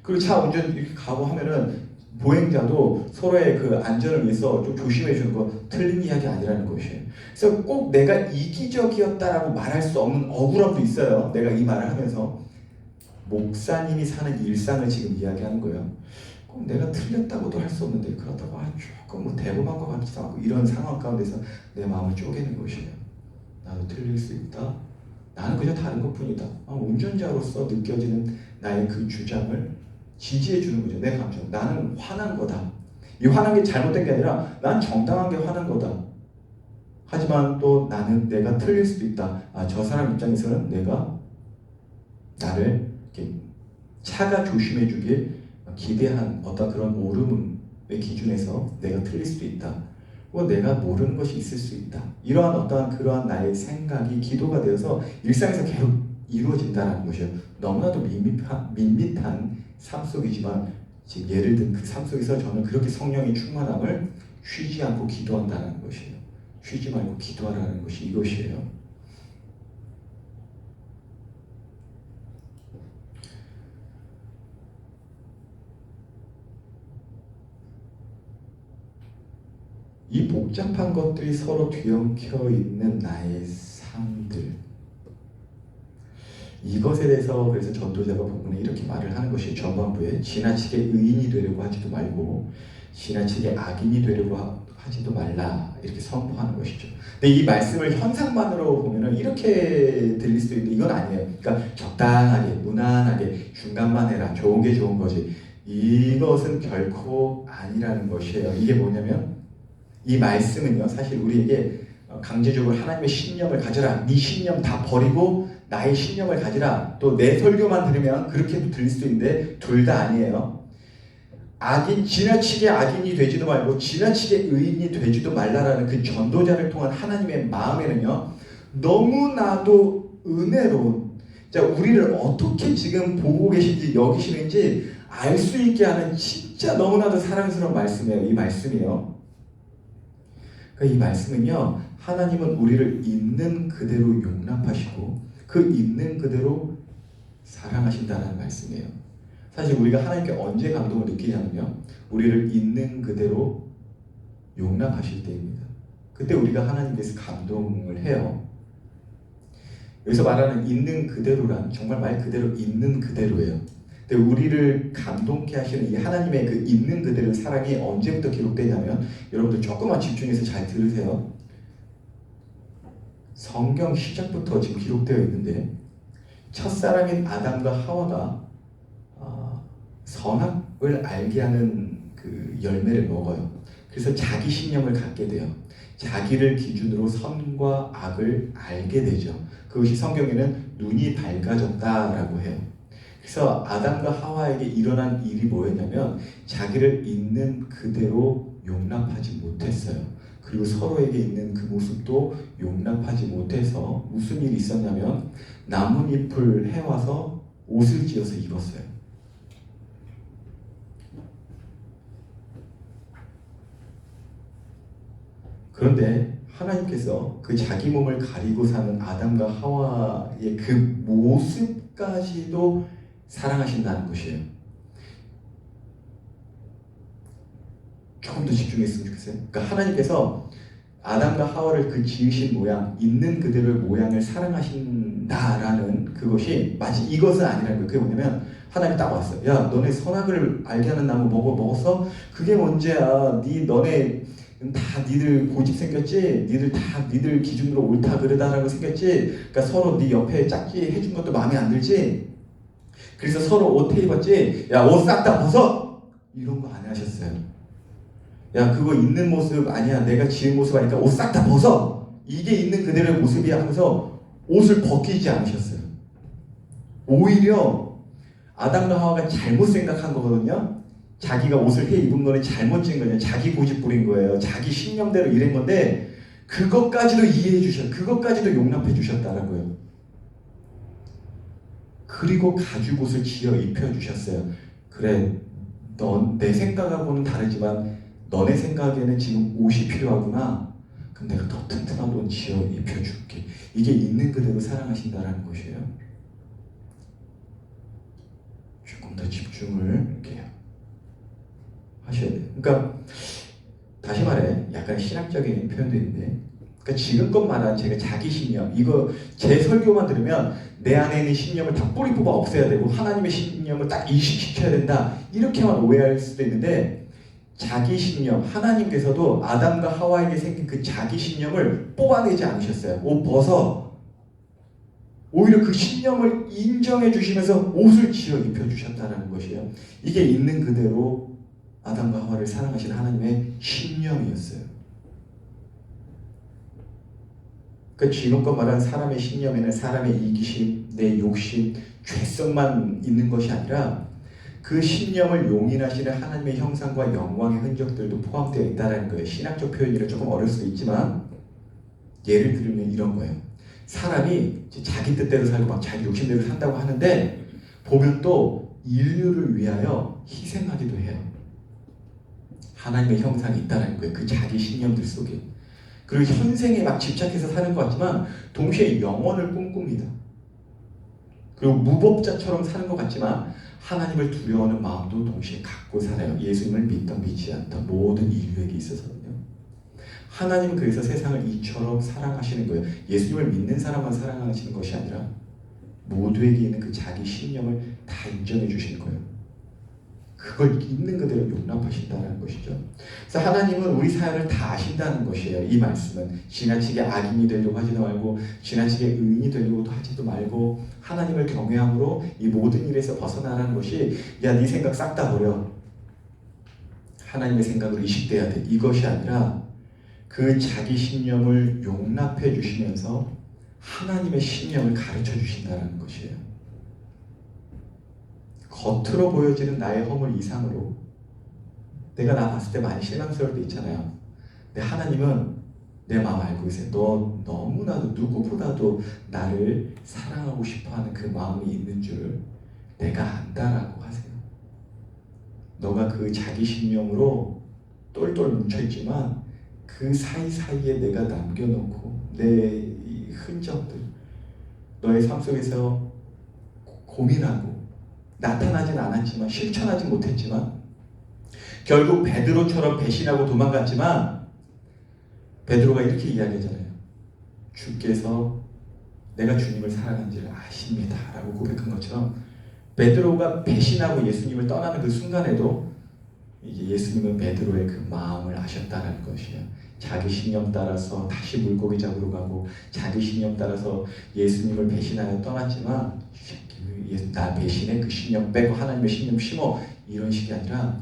S1: 그리고 차 운전 이렇게 가고 하면은 보행자도 서로의 그 안전을 위해서 좀 조심해 주는 거 틀린 이야기 아니라는 것이에요. 그래서 꼭 내가 이기적이었다라고 말할 수 없는 억울함도 있어요. 내가 이 말을 하면서 목사님이 사는 일상을 지금 이야기하는 거예요. 꼭 내가 틀렸다고도 할 수 없는데 그렇다고 조금 대범한 것 같지도 않고 이런 상황 가운데서 내 마음을 쪼개는 것이에요. 나도 틀릴 수 있다. 나는 그저 다른 것뿐이다. 운전자로서 느껴지는 나의 그 주장을 지지해 주는 거죠. 내 감정. 나는 화난 거다. 이 화난 게 잘못된 게 아니라 난 정당한 게 화난 거다. 하지만 또 나는 내가 틀릴 수도 있다. 저 사람 입장에서는 내가 나를 이렇게 차가 조심해 주길 기대한 어떤 그런 오름의 기준에서 내가 틀릴 수도 있다. 혹은 내가 모르는 것이 있을 수 있다. 이러한 어떠한 그러한 나의 생각이 기도가 되어서 일상에서 계속 이루어진다는 것이에요. 너무나도 밋밋한 삶 속이지만 지금 예를 든 그 삶 속에서 저는 그렇게 성령의 충만함을 쉬지 않고 기도한다는 것이에요. 쉬지 말고 기도하라는 것이 이것이에요. 이 복잡한 것들이 서로 뒤엉켜 있는 나의 삶들, 이것에 대해서 그래서 전도자가 본문에 이렇게 말을 하는 것이 전반부에 지나치게 의인이 되려고 하지도 말고 지나치게 악인이 되려고 하지도 말라 이렇게 선포하는 것이죠. 근데 이 말씀을 현상만으로 보면은 이렇게 들릴 수도 있는데 이건 아니에요. 그러니까 적당하게 무난하게 중간만 해라. 좋은 게 좋은 거지. 이것은 결코 아니라는 것이에요. 이게 뭐냐면 이 말씀은요 사실 우리에게 강제적으로 하나님의 신념을 가져라. 네 신념 다 버리고 나의 신념을 가지라. 또 내 설교만 들으면 그렇게도 들릴 수도 있는데 둘 다 아니에요. 지나치게 악인이 되지도 말고 지나치게 의인이 되지도 말라라는 그 전도자를 통한 하나님의 마음에는요 너무나도 은혜로운, 우리를 어떻게 지금 보고 계신지 여기시는지 알 수 있게 하는 진짜 너무나도 사랑스러운 말씀이에요. 이 말씀이요. 그러니까 이 말씀은요 하나님은 우리를 있는 그대로 용납하시고 그 있는 그대로 사랑하신다는 말씀이에요. 사실 우리가 하나님께 언제 감동을 느끼냐면요 우리를 있는 그대로 용납하실 때입니다. 그때 우리가 하나님께서 감동을 해요. 여기서 말하는 있는 그대로란 정말 말 그대로 있는 그대로예요. 근데 우리를 감동케 하시는 이 하나님의 그 있는 그대로 사랑이 언제부터 기록되냐면 여러분들 조금만 집중해서 잘 들으세요. 성경 시작부터 지금 기록되어 있는데 첫사랑인 아담과 하와가 선악을 알게 하는 그 열매를 먹어요. 그래서 자기 신념을 갖게 돼요. 자기를 기준으로 선과 악을 알게 되죠. 그것이 성경에는 눈이 밝아졌다라고 해요. 그래서 아담과 하와에게 일어난 일이 뭐였냐면 자기를 있는 그대로 용납하지 못했어요. 그리고 서로에게 있는 그 모습도 용납하지 못해서 무슨 일이 있었냐면 나뭇잎을 해와서 옷을 지어서 입었어요. 그런데 하나님께서 그 자기 몸을 가리고 사는 아담과 하와의 그 모습까지도 사랑하신다는 것이에요. 조금 더 집중했으면 좋겠어요. 그러니까 하나님께서 아담과 하와를 그 지으신 모양, 있는 그대로의 모양을 사랑하신다라는 그것이 마치 이것은 아니라는 거예요. 그게 뭐냐면 하나님이 딱 왔어요. 야, 너네 선악을 알게 하는 나무 먹었어? 그게 문제야. 너네 다 니들 고집 생겼지? 니들 기준으로 옳다 그르다라고 생겼지? 그러니까 서로 네 옆에 짝지 해준 것도 마음에 안 들지? 그래서 서로 옷 입었지? 야, 옷 싹 다 벗어! 이런 거 안 하셨어요. 야, 그거 있는 모습 아니야. 내가 지은 모습 아니까 옷 싹 다 벗어! 이게 있는 그대로의 모습이야 하면서 옷을 벗기지 않으셨어요. 오히려 아담과 하와가 잘못 생각한 거거든요. 자기가 옷을 해 입은 거는 잘못 지은 거냐. 자기 고집 부린 거예요. 자기 신념대로 이런 건데 그것까지도 이해해 주셨, 그것까지도 용납해 주셨다라고요. 그리고 가죽 옷을 지어 입혀 주셨어요. 그래, 내 생각하고는 다르지만 너네 생각에는 지금 옷이 필요하구나. 그럼 내가 더 튼튼한 옷 지어 입혀 줄게. 이게 있는 그대로 사랑하신다라는 것이에요. 조금 더 집중을 이렇게 하셔야 돼요. 그러니까 다시 말해 약간 신학적인 표현도 있는데, 그러니까 지금껏 말한 제가 자기 신념, 이거 제 설교만 들으면 내 안에 있는 신념을 다 뿌리 뽑아 없애야 되고 하나님의 신념을 딱 이식시켜야 된다 이렇게만 오해할 수도 있는데, 자기 신념, 하나님께서도 아담과 하와에게 생긴 그 자기 신념을 뽑아내지 않으셨어요. 옷 벗어. 오히려 그 신념을 인정해 주시면서 옷을 지어 입혀 주셨다는 것이에요. 이게 있는 그대로 아담과 하와를 사랑하신 하나님의 신념이었어요. 그러니까 지금껏 말한 사람의 신념에는 사람의 이기심, 내 욕심, 죄성만 있는 것이 아니라 그 신념을 용인하시는 하나님의 형상과 영광의 흔적들도 포함되어 있다는 거예요. 신학적 표현이라 조금 어려울 수도 있지만 예를 들면 이런 거예요. 사람이 자기 뜻대로 살고 막 자기 욕심대로 산다고 하는데 보면 또 인류를 위하여 희생하기도 해요. 하나님의 형상이 있다는 거예요. 그 자기 신념들 속에. 그리고 현생에 막 집착해서 사는 것 같지만 동시에 영원을 꿈꿉니다. 그리고 무법자처럼 사는 것 같지만 하나님을 두려워하는 마음도 동시에 갖고 살아요. 예수님을 믿던 믿지 않던 모든 인류에게 있어서는요. 하나님은 그래서 세상을 이처럼 사랑하시는 거예요. 예수님을 믿는 사람만 사랑하시는 것이 아니라 모두에게 있는 그 자기 신념을 다 인정해 주시는 거예요. 그걸 있는 그대로 용납하신다는 것이죠. 그래서 하나님은 우리 사연을 다 아신다는 것이에요. 이 말씀은 지나치게 악인이 되려고 하지도 말고 지나치게 의인이 되려고도 하지도 말고 하나님을 경외함으로 이 모든 일에서 벗어나라는 것이 야, 네 생각 싹 다 버려. 하나님의 생각으로 이식돼야 돼. 이것이 아니라 그 자기 신념을 용납해 주시면서 하나님의 신념을 가르쳐 주신다는 것이에요. 겉으로 보여지는 나의 허물 이상으로 내가 나 봤을 때 많이 실망스러울 때 있잖아요. 근데 하나님은 내 마음 알고 계세요. 너 너무나도 누구보다도 나를 사랑하고 싶어하는 그 마음이 있는 줄 내가 안다라고 하세요. 너가 그 자기 신념으로 똘똘 뭉쳐있지만 그 사이사이에 내가 남겨놓고 내 흔적들 너의 삶 속에서 고민하고 나타나진 않았지만 실천하지 못했지만 결국 베드로처럼 배신하고 도망갔지만 베드로가 이렇게 이야기하잖아요. 주께서 내가 주님을 사랑한지를 아십니다 라고 고백한 것처럼 베드로가 배신하고 예수님을 떠나는 그 순간에도 이제 예수님은 베드로의 그 마음을 아셨다는 것이에요. 자기 신념 따라서 다시 물고기 잡으러 가고 자기 신념 따라서 예수님을 배신하여 떠났지만 나 배신해 그 신념 빼고 하나님의 신념 심어 이런 식이 아니라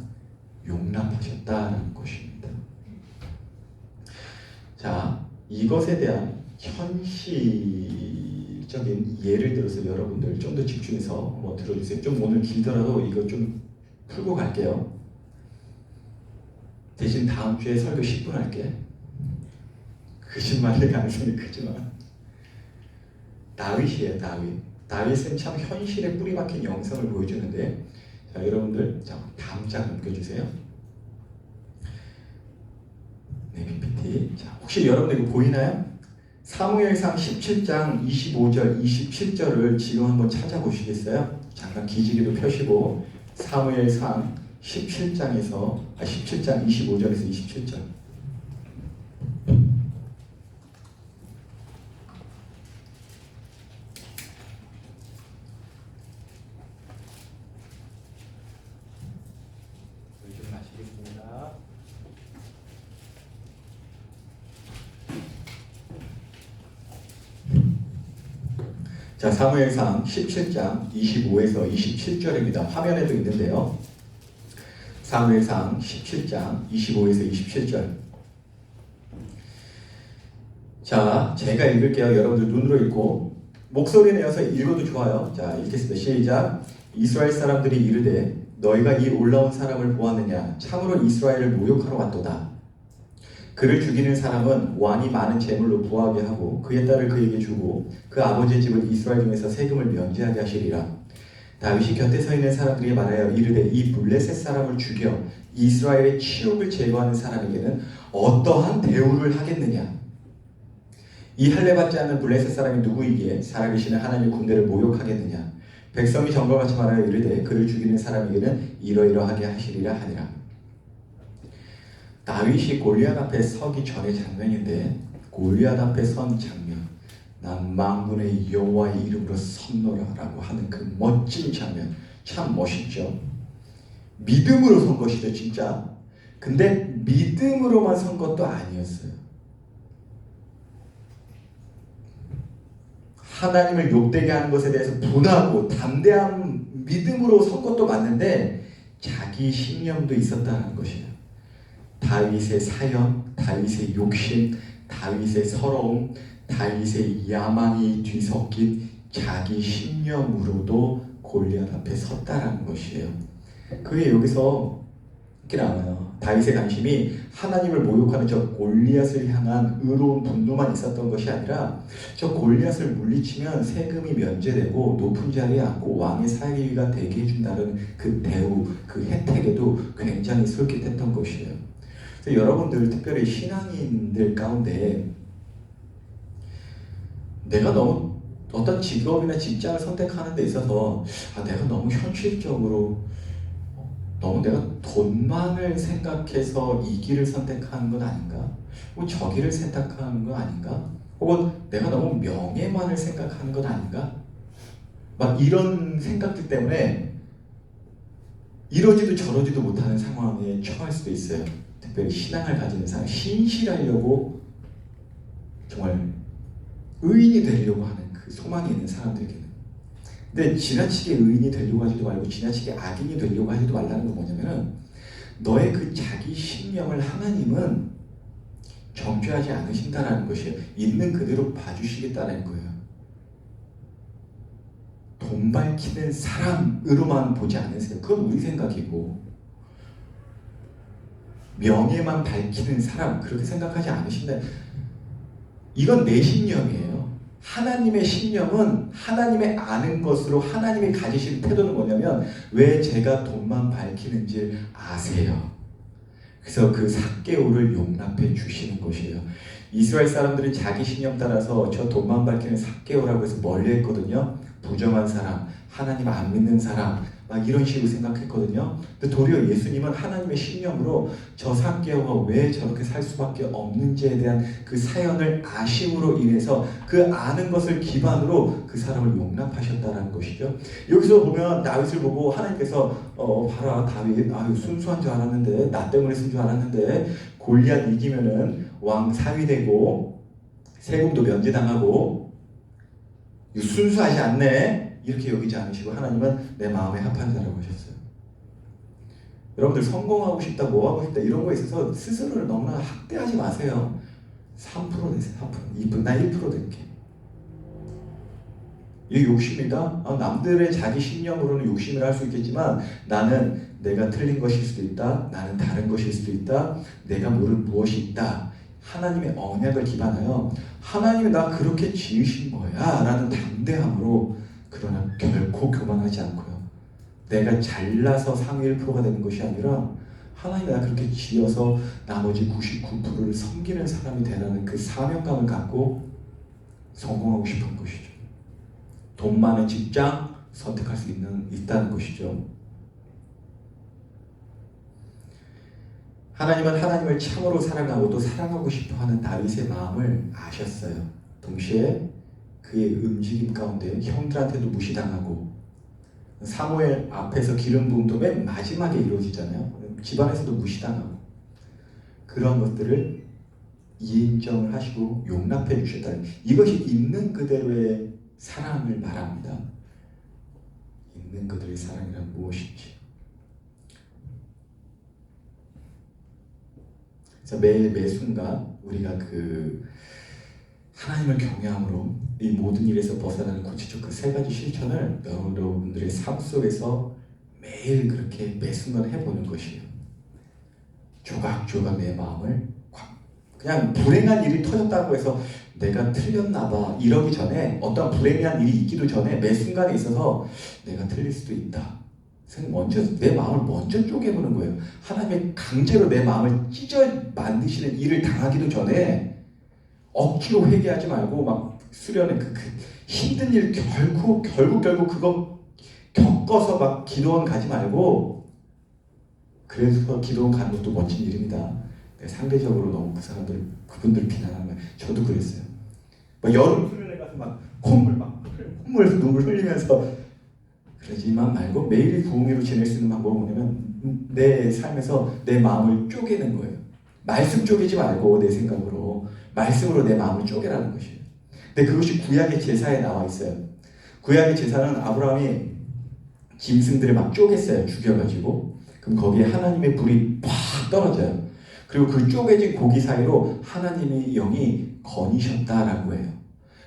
S1: 용납하셨다는 것입니다. 자, 이것에 대한 현실적인 예를 들어서 여러분들 좀 더 집중해서 한번 들어주세요. 좀 오늘 길더라도 이거 좀 풀고 갈게요. 대신 다음 주에 설교 10분 할게. 거짓말일 가능성이 크지만 다윗이에요. 다윗은 참 현실에 뿌리 박힌 영성을 보여주는데, 자, 여러분들 자, 다음 장 넘겨주세요. 네, PPT. 자, 혹시 여러분들 이거 보이나요? 사무엘상 17장 25절, 27절을 지금 한번 찾아보시겠어요? 잠깐 기지개도 펴시고 사무엘상 17장 25절에서 27절. 자, 사무엘상 17장 25에서 27절입니다. 화면에도 있는데요. 사무엘상 17장 25에서 27절. 자, 제가 읽을게요. 여러분들 눈으로 읽고 목소리 내어서 읽어도 좋아요. 자, 읽겠습니다. 시작. 이스라엘 사람들이 이르되 너희가 이 올라온 사람을 보았느냐? 참으로 이스라엘을 모욕하러 왔도다. 그를 죽이는 사람은 왕이 많은 재물로 부하게 하고 그의 딸을 그에게 주고 그 아버지의 집을 이스라엘 중에서 세금을 면제하게 하시리라. 다윗이 곁에 서 있는 사람들이 말하여 이르되 이 블레셋 사람을 죽여 이스라엘의 치욕을 제거하는 사람에게는 어떠한 대우를 하겠느냐? 이 할례받지 않는 블레셋 사람이 누구이기에 살아계시는 하나님의 군대를 모욕하겠느냐? 백성이 정거같이 말하여 이르되 그를 죽이는 사람에게는 이러이러하게 하시리라 하니라. 다윗이 골리앗 앞에 서기 전의 장면인데, 골리앗 앞에 선 장면, 난 만군의 여호와의 이름으로 선노라라고 하는 그 멋진 장면, 참 멋있죠. 믿음으로 선 것이죠, 진짜. 근데 믿음으로만 선 것도 아니었어요. 하나님을 욕되게 하는 것에 대해서 분하고 담대한 믿음으로 선 것도 맞는데 자기 신념도 있었다는 것이에요. 다윗의 사연, 다윗의 욕심, 다윗의 서러움, 다윗의 야망이 뒤섞인 자기 신념으로도 골리앗 앞에 섰다라는 것이에요. 그게 여기서 이렇게 나와요. 다윗의 관심이 하나님을 모욕하는 저 골리앗을 향한 의로운 분노만 있었던 것이 아니라 저 골리앗을 물리치면 세금이 면제되고 높은 자리에 앉고 왕의 사위가 되게 해준다는 그 대우, 그 혜택에도 굉장히 솔깃했던 것이에요. 그래서 여러분들, 특별히 신앙인들 가운데 내가 너무 어떤 직업이나 직장을 선택하는 데 있어서 내가 너무 현실적으로 너무 내가 돈만을 생각해서 이 길을 선택하는 건 아닌가? 혹은 저 길을 선택하는 건 아닌가? 혹은 내가 너무 명예만을 생각하는 건 아닌가? 막 이런 생각들 때문에 이러지도 저러지도 못하는 상황에 처할 수도 있어요. 특별히 신앙을 가지는 사람, 신실하려고 정말 의인이 되려고 하는 그 소망이 있는 사람들에게는. 근데 지나치게 의인이 되려고 하지도 말고 지나치게 악인이 되려고 하지도 말라는 건 뭐냐면은 너의 그 자기 신념을 하나님은 정죄하지 않으신다라는 것이에요. 있는 그대로 봐주시겠다는 거예요. 돈 밝히는 사람으로만 보지 않으세요. 그건 우리 생각이고, 명예만 밝히는 사람 그렇게 생각하지 않으신다. 이건 내 신념이에요. 하나님의 신념은 하나님의 아는 것으로 하나님이 가지신 태도는 뭐냐면 왜 제가 돈만 밝히는지 아세요. 그래서 그 삭개오를 용납해 주시는 것이에요. 이스라엘 사람들은 자기 신념 따라서 저 돈만 밝히는 삭개오라고 해서 멀리했거든요. 부정한 사람, 하나님 안 믿는 사람, 막 이런 식으로 생각했거든요. 근데 도리어 예수님은 하나님의 신념으로 저 삭개오가 왜 저렇게 살 수밖에 없는지에 대한 그 사연을 아심으로 인해서 그 아는 것을 기반으로 그 사람을 용납하셨다는 것이죠. 여기서 보면 다윗을 보고 하나님께서 봐라 다윗, 순수한 줄 알았는데, 나 때문에 쓴 줄 알았는데 골리앗 이기면은 왕 사위 되고 세금도 면제당하고 순수하지 않네, 이렇게 여기지 않으시고 하나님은 내 마음에 합한 자라고 하셨어요. 여러분들 성공하고 싶다, 뭐 하고 싶다 이런 거에 있어서 스스로를 너무나 학대하지 마세요. 3% 내세요. 3%. 나 1% 낼게. 이게 욕심이다? 남들의 자기 신념으로는 욕심을 할 수 있겠지만 나는 내가 틀린 것일 수도 있다. 나는 다른 것일 수도 있다. 내가 모르는 무엇이 있다. 하나님의 언약을 기반하여 하나님이 나 그렇게 지으신 거야 라는 담대함으로, 그러나 결코 교만하지 않고요. 내가 잘나서 상위 1%가 되는 것이 아니라 하나님이 나 그렇게 지어서 나머지 99%를 섬기는 사람이 되라는 그 사명감을 갖고 성공하고 싶은 것이죠. 돈 많은 직장 선택할 수 있다는 것이죠. 하나님은 하나님을 참으로 사랑하고 또 사랑하고 싶어하는 다윗의 마음을 아셨어요. 동시에 그의 움직임 가운데 형들한테도 무시당하고, 사무엘 앞에서 기름 부음도 맨 마지막에 이루어지잖아요. 집안에서도 무시당하고, 그런 것들을 인정을 하시고 용납해 주셨다는, 이것이 있는 그대로의 사랑을 말합니다. 있는 그들의 사랑이란 무엇인지. 그래서 매 순간 우리가 그 하나님을 경외함으로 이 모든 일에서 벗어나는 구체적 그 세 가지 실천을 여러분들의 삶 속에서 매일 그렇게 매 순간 해보는 것이에요. 조각조각 내 마음을 그냥 불행한 일이 터졌다고 해서 내가 틀렸나 봐 이러기 전에, 어떤 불행한 일이 있기도 전에 매 순간에 있어서 내가 틀릴 수도 있다. 먼저 내 마음을 먼저 쪼개보는 거예요. 하나님의 강제로 내 마음을 찢어 만드시는 일을 당하기도 전에 억지로 회개하지 말고 막 수련의 그 힘든 일 결국 그거 겪어서 막 기도원 가지 말고, 그래서 기도원 가는 것도 멋진 일입니다. 상대적으로 너무 그분들 비난하는 거예요. 저도 그랬어요. 막 여름 수련회 가서 막 콧물 눈물 흘리면서, 그러지만 말고 매일 부흥회로 지낼 수 있는 방법은 뭐냐면 내 삶에서 내 마음을 쪼개는 거예요. 말씀 쪼개지 말고 내 생각으로, 말씀으로 내 마음을 쪼개라는 것이에요. 근데 그것이 구약의 제사에 나와 있어요. 구약의 제사는 아브라함이 짐승들을 막 쪼갰어요. 죽여가지고. 그럼 거기에 하나님의 불이 팍 떨어져요. 그리고 그 쪼개진 고기 사이로 하나님의 영이 거니셨다라고 해요.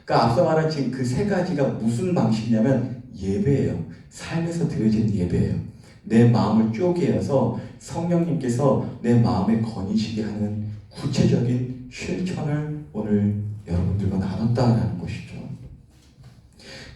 S1: 그러니까 앞서 말한 지금 그 세 가지가 무슨 방식이냐면 예배예요. 삶에서 드려진 예배예요. 내 마음을 쪼개어서 성령님께서 내 마음에 거니시게 하는 구체적인 실천을 오늘 여러분들과 나눴다라는 것이죠.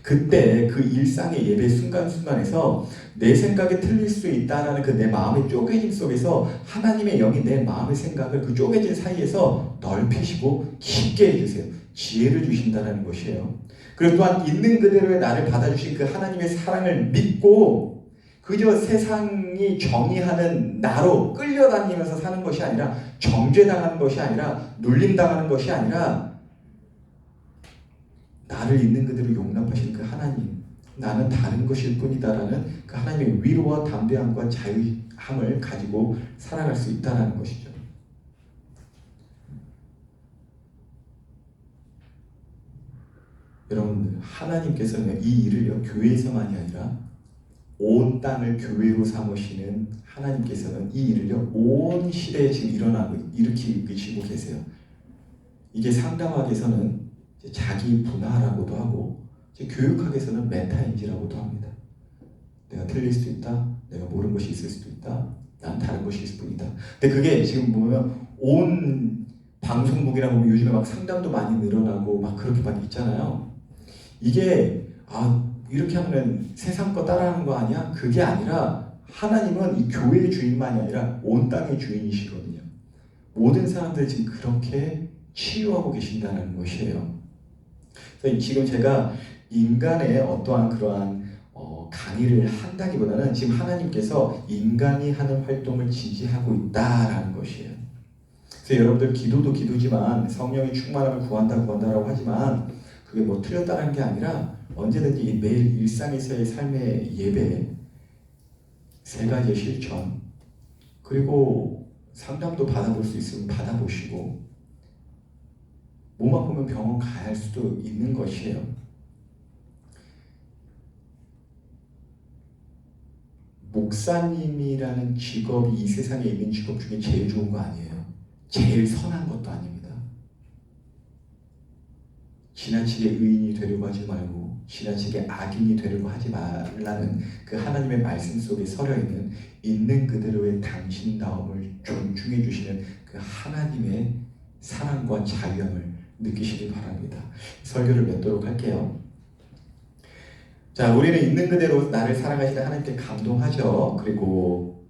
S1: 그때 그 일상의 예배 순간순간에서 내 생각이 틀릴 수 있다라는 그 내 마음의 쪼개짐 속에서 하나님의 영이 내 마음의 생각을 그 쪼개진 사이에서 넓히시고 깊게 해주세요. 지혜를 주신다는 것이에요. 그리고 또한 있는 그대로의 나를 받아주신 그 하나님의 사랑을 믿고 그저 세상이 정의하는 나로 끌려다니면서 사는 것이 아니라, 정죄당하는 것이 아니라, 눌림당하는 것이 아니라, 나를 있는 그대로 용납하신 그 하나님, 나는 다른 것일 뿐이다라는 그 하나님의 위로와 담대함과 자유함을 가지고 살아갈 수 있다는 것이죠. 여러분들, 하나님께서는 이 일을요, 교회에서만이 아니라 온 땅을 교회로 삼으시는 하나님께서는 이 일을요, 온 시대에 지금 일으키고 계세요. 이게 상담학에서는 자기 분화라고도 하고, 교육학에서는 메타인지라고도 합니다. 내가 틀릴 수도 있다. 내가 모르는 것이 있을 수도 있다. 난 다른 것이 있을 뿐이다. 근데 그게 지금 보면 온 방송국이나 보면 요즘에 막 상담도 많이 늘어나고 막 그렇게 막 있잖아요. 이게 이렇게 하면 세상 거 따라하는 거 아니야? 그게 아니라 하나님은 이 교회의 주인만이 아니라 온 땅의 주인이시거든요. 모든 사람들이 지금 그렇게 치유하고 계신다는 것이에요. 그래서 지금 제가 인간의 어떠한 그러한 강의를 한다기보다는 지금 하나님께서 인간이 하는 활동을 지지하고 있다라는 것이에요. 그래서 여러분들 기도도 기도지만 성령의 충만함을 구한다라고 하지만 그게 뭐 틀렸다는 게 아니라 언제든지 매일 일상에서의 삶의 예배, 세 가지의 실천, 그리고 상담도 받아볼 수 있으면 받아보시고, 몸 아프면 병원 가야 할 수도 있는 것이에요. 목사님이라는 직업이 이 세상에 있는 직업 중에 제일 좋은 거 아니에요. 제일 선한 것도 아닙니다. 지나치게 의인이 되려고 하지 말고 지나치게 악인이 되려고 하지 말라는 그 하나님의 말씀 속에 서려있는 있는 그대로의 당신다움을 존중해 주시는 그 하나님의 사랑과 자유함을 느끼시길 바랍니다. 설교를 맺도록 할게요. 자, 우리는 있는 그대로 나를 사랑하시는 하나님께 감동하죠. 그리고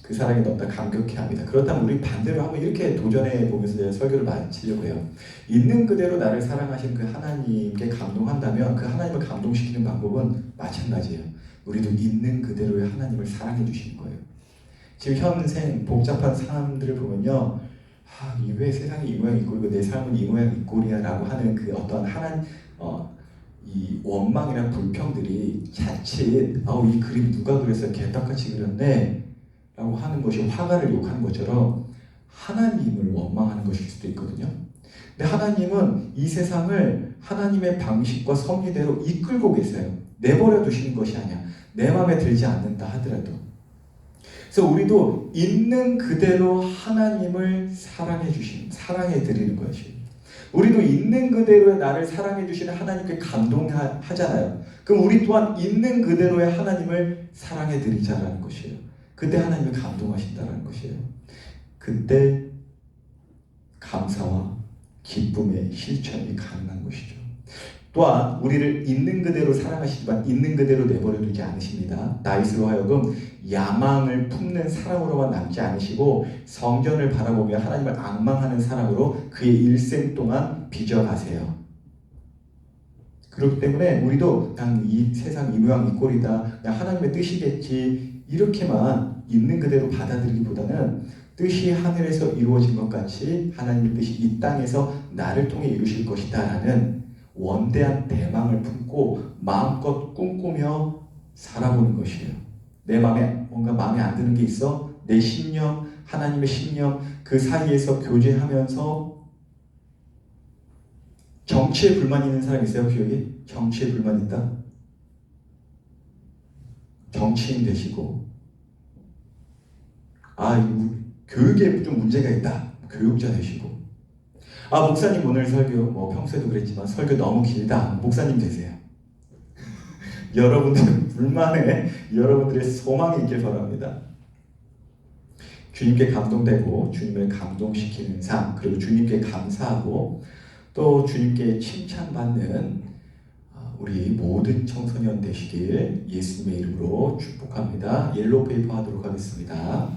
S1: 그 사랑에 너무나 감격해합니다. 그렇다면 우리 반대로 한번 이렇게 도전해 보면서 제가 설교를 마치려고 해요. 있는 그대로 나를 사랑하신 그 하나님께 감동한다면 그 하나님을 감동시키는 방법은 마찬가지예요. 우리도 있는 그대로의 하나님을 사랑해 주시는 거예요. 지금 현생 복잡한 사람들을 보면요, 왜 세상이 이 모양 이 꼴이고 내 삶은 이 모양 이 꼴이야 라고 하는 그 어떤 이 원망이나 불평들이 자칫 이 그림 누가 그렸어 개떡같이 그렸네 라고 하는 것이 화가를 욕하는 것처럼 하나님을 원망하는 것일 수도 있거든요. 근데 하나님은 이 세상을 하나님의 방식과 섭리대로 이끌고 계세요. 내버려 두시는 것이 아니야. 내 마음에 들지 않는다 하더라도. 그래서 우리도 있는 그대로 하나님을 사랑해 드리는 것이에요. 우리도 있는 그대로의 나를 사랑해 주시는 하나님께 감동하잖아요. 그럼 우리 또한 있는 그대로의 하나님을 사랑해 드리자라는 것이에요. 그때 하나님이 감동하신다는 것이에요. 그때 감사와 기쁨의 실천이 가능한 것이죠. 또한 우리를 있는 그대로 사랑하시지만 있는 그대로 내버려 두지 않으십니다. 다윗으로 하여금 야망을 품는 사람으로만 남지 않으시고 성전을 바라보며 하나님을 앙망하는 사람으로 그의 일생 동안 빚어가세요. 그렇기 때문에 우리도 그냥 이 세상 이 모양 이 꼴이다, 그냥 하나님의 뜻이겠지 이렇게만 있는 그대로 받아들이기보다는 뜻이 하늘에서 이루어진 것 같이 하나님의 뜻이 이 땅에서 나를 통해 이루실 것이다 라는 원대한 대망을 품고 마음껏 꿈꾸며 살아보는 것이에요. 내 마음에 뭔가 마음에 안 드는 게 있어? 내 신념, 하나님의 신념 그 사이에서 교제하면서 정치에 불만 있는 사람 있어요? 혹시 여기? 정치에 불만 있다? 정치인 되시고 교육에 좀 문제가 있다. 교육자 되시고 목사님 오늘 설교 평소에도 그랬지만 설교 너무 길다. 목사님 되세요. 여러분들 불만에 여러분들의 소망이 있길 바랍니다. 주님께 감동되고 주님을 감동시키는 삶 그리고 주님께 감사하고 또 주님께 칭찬받는 우리 모든 청소년 되시길 예수님의 이름으로 축복합니다. 옐로우 페이퍼 하도록 하겠습니다.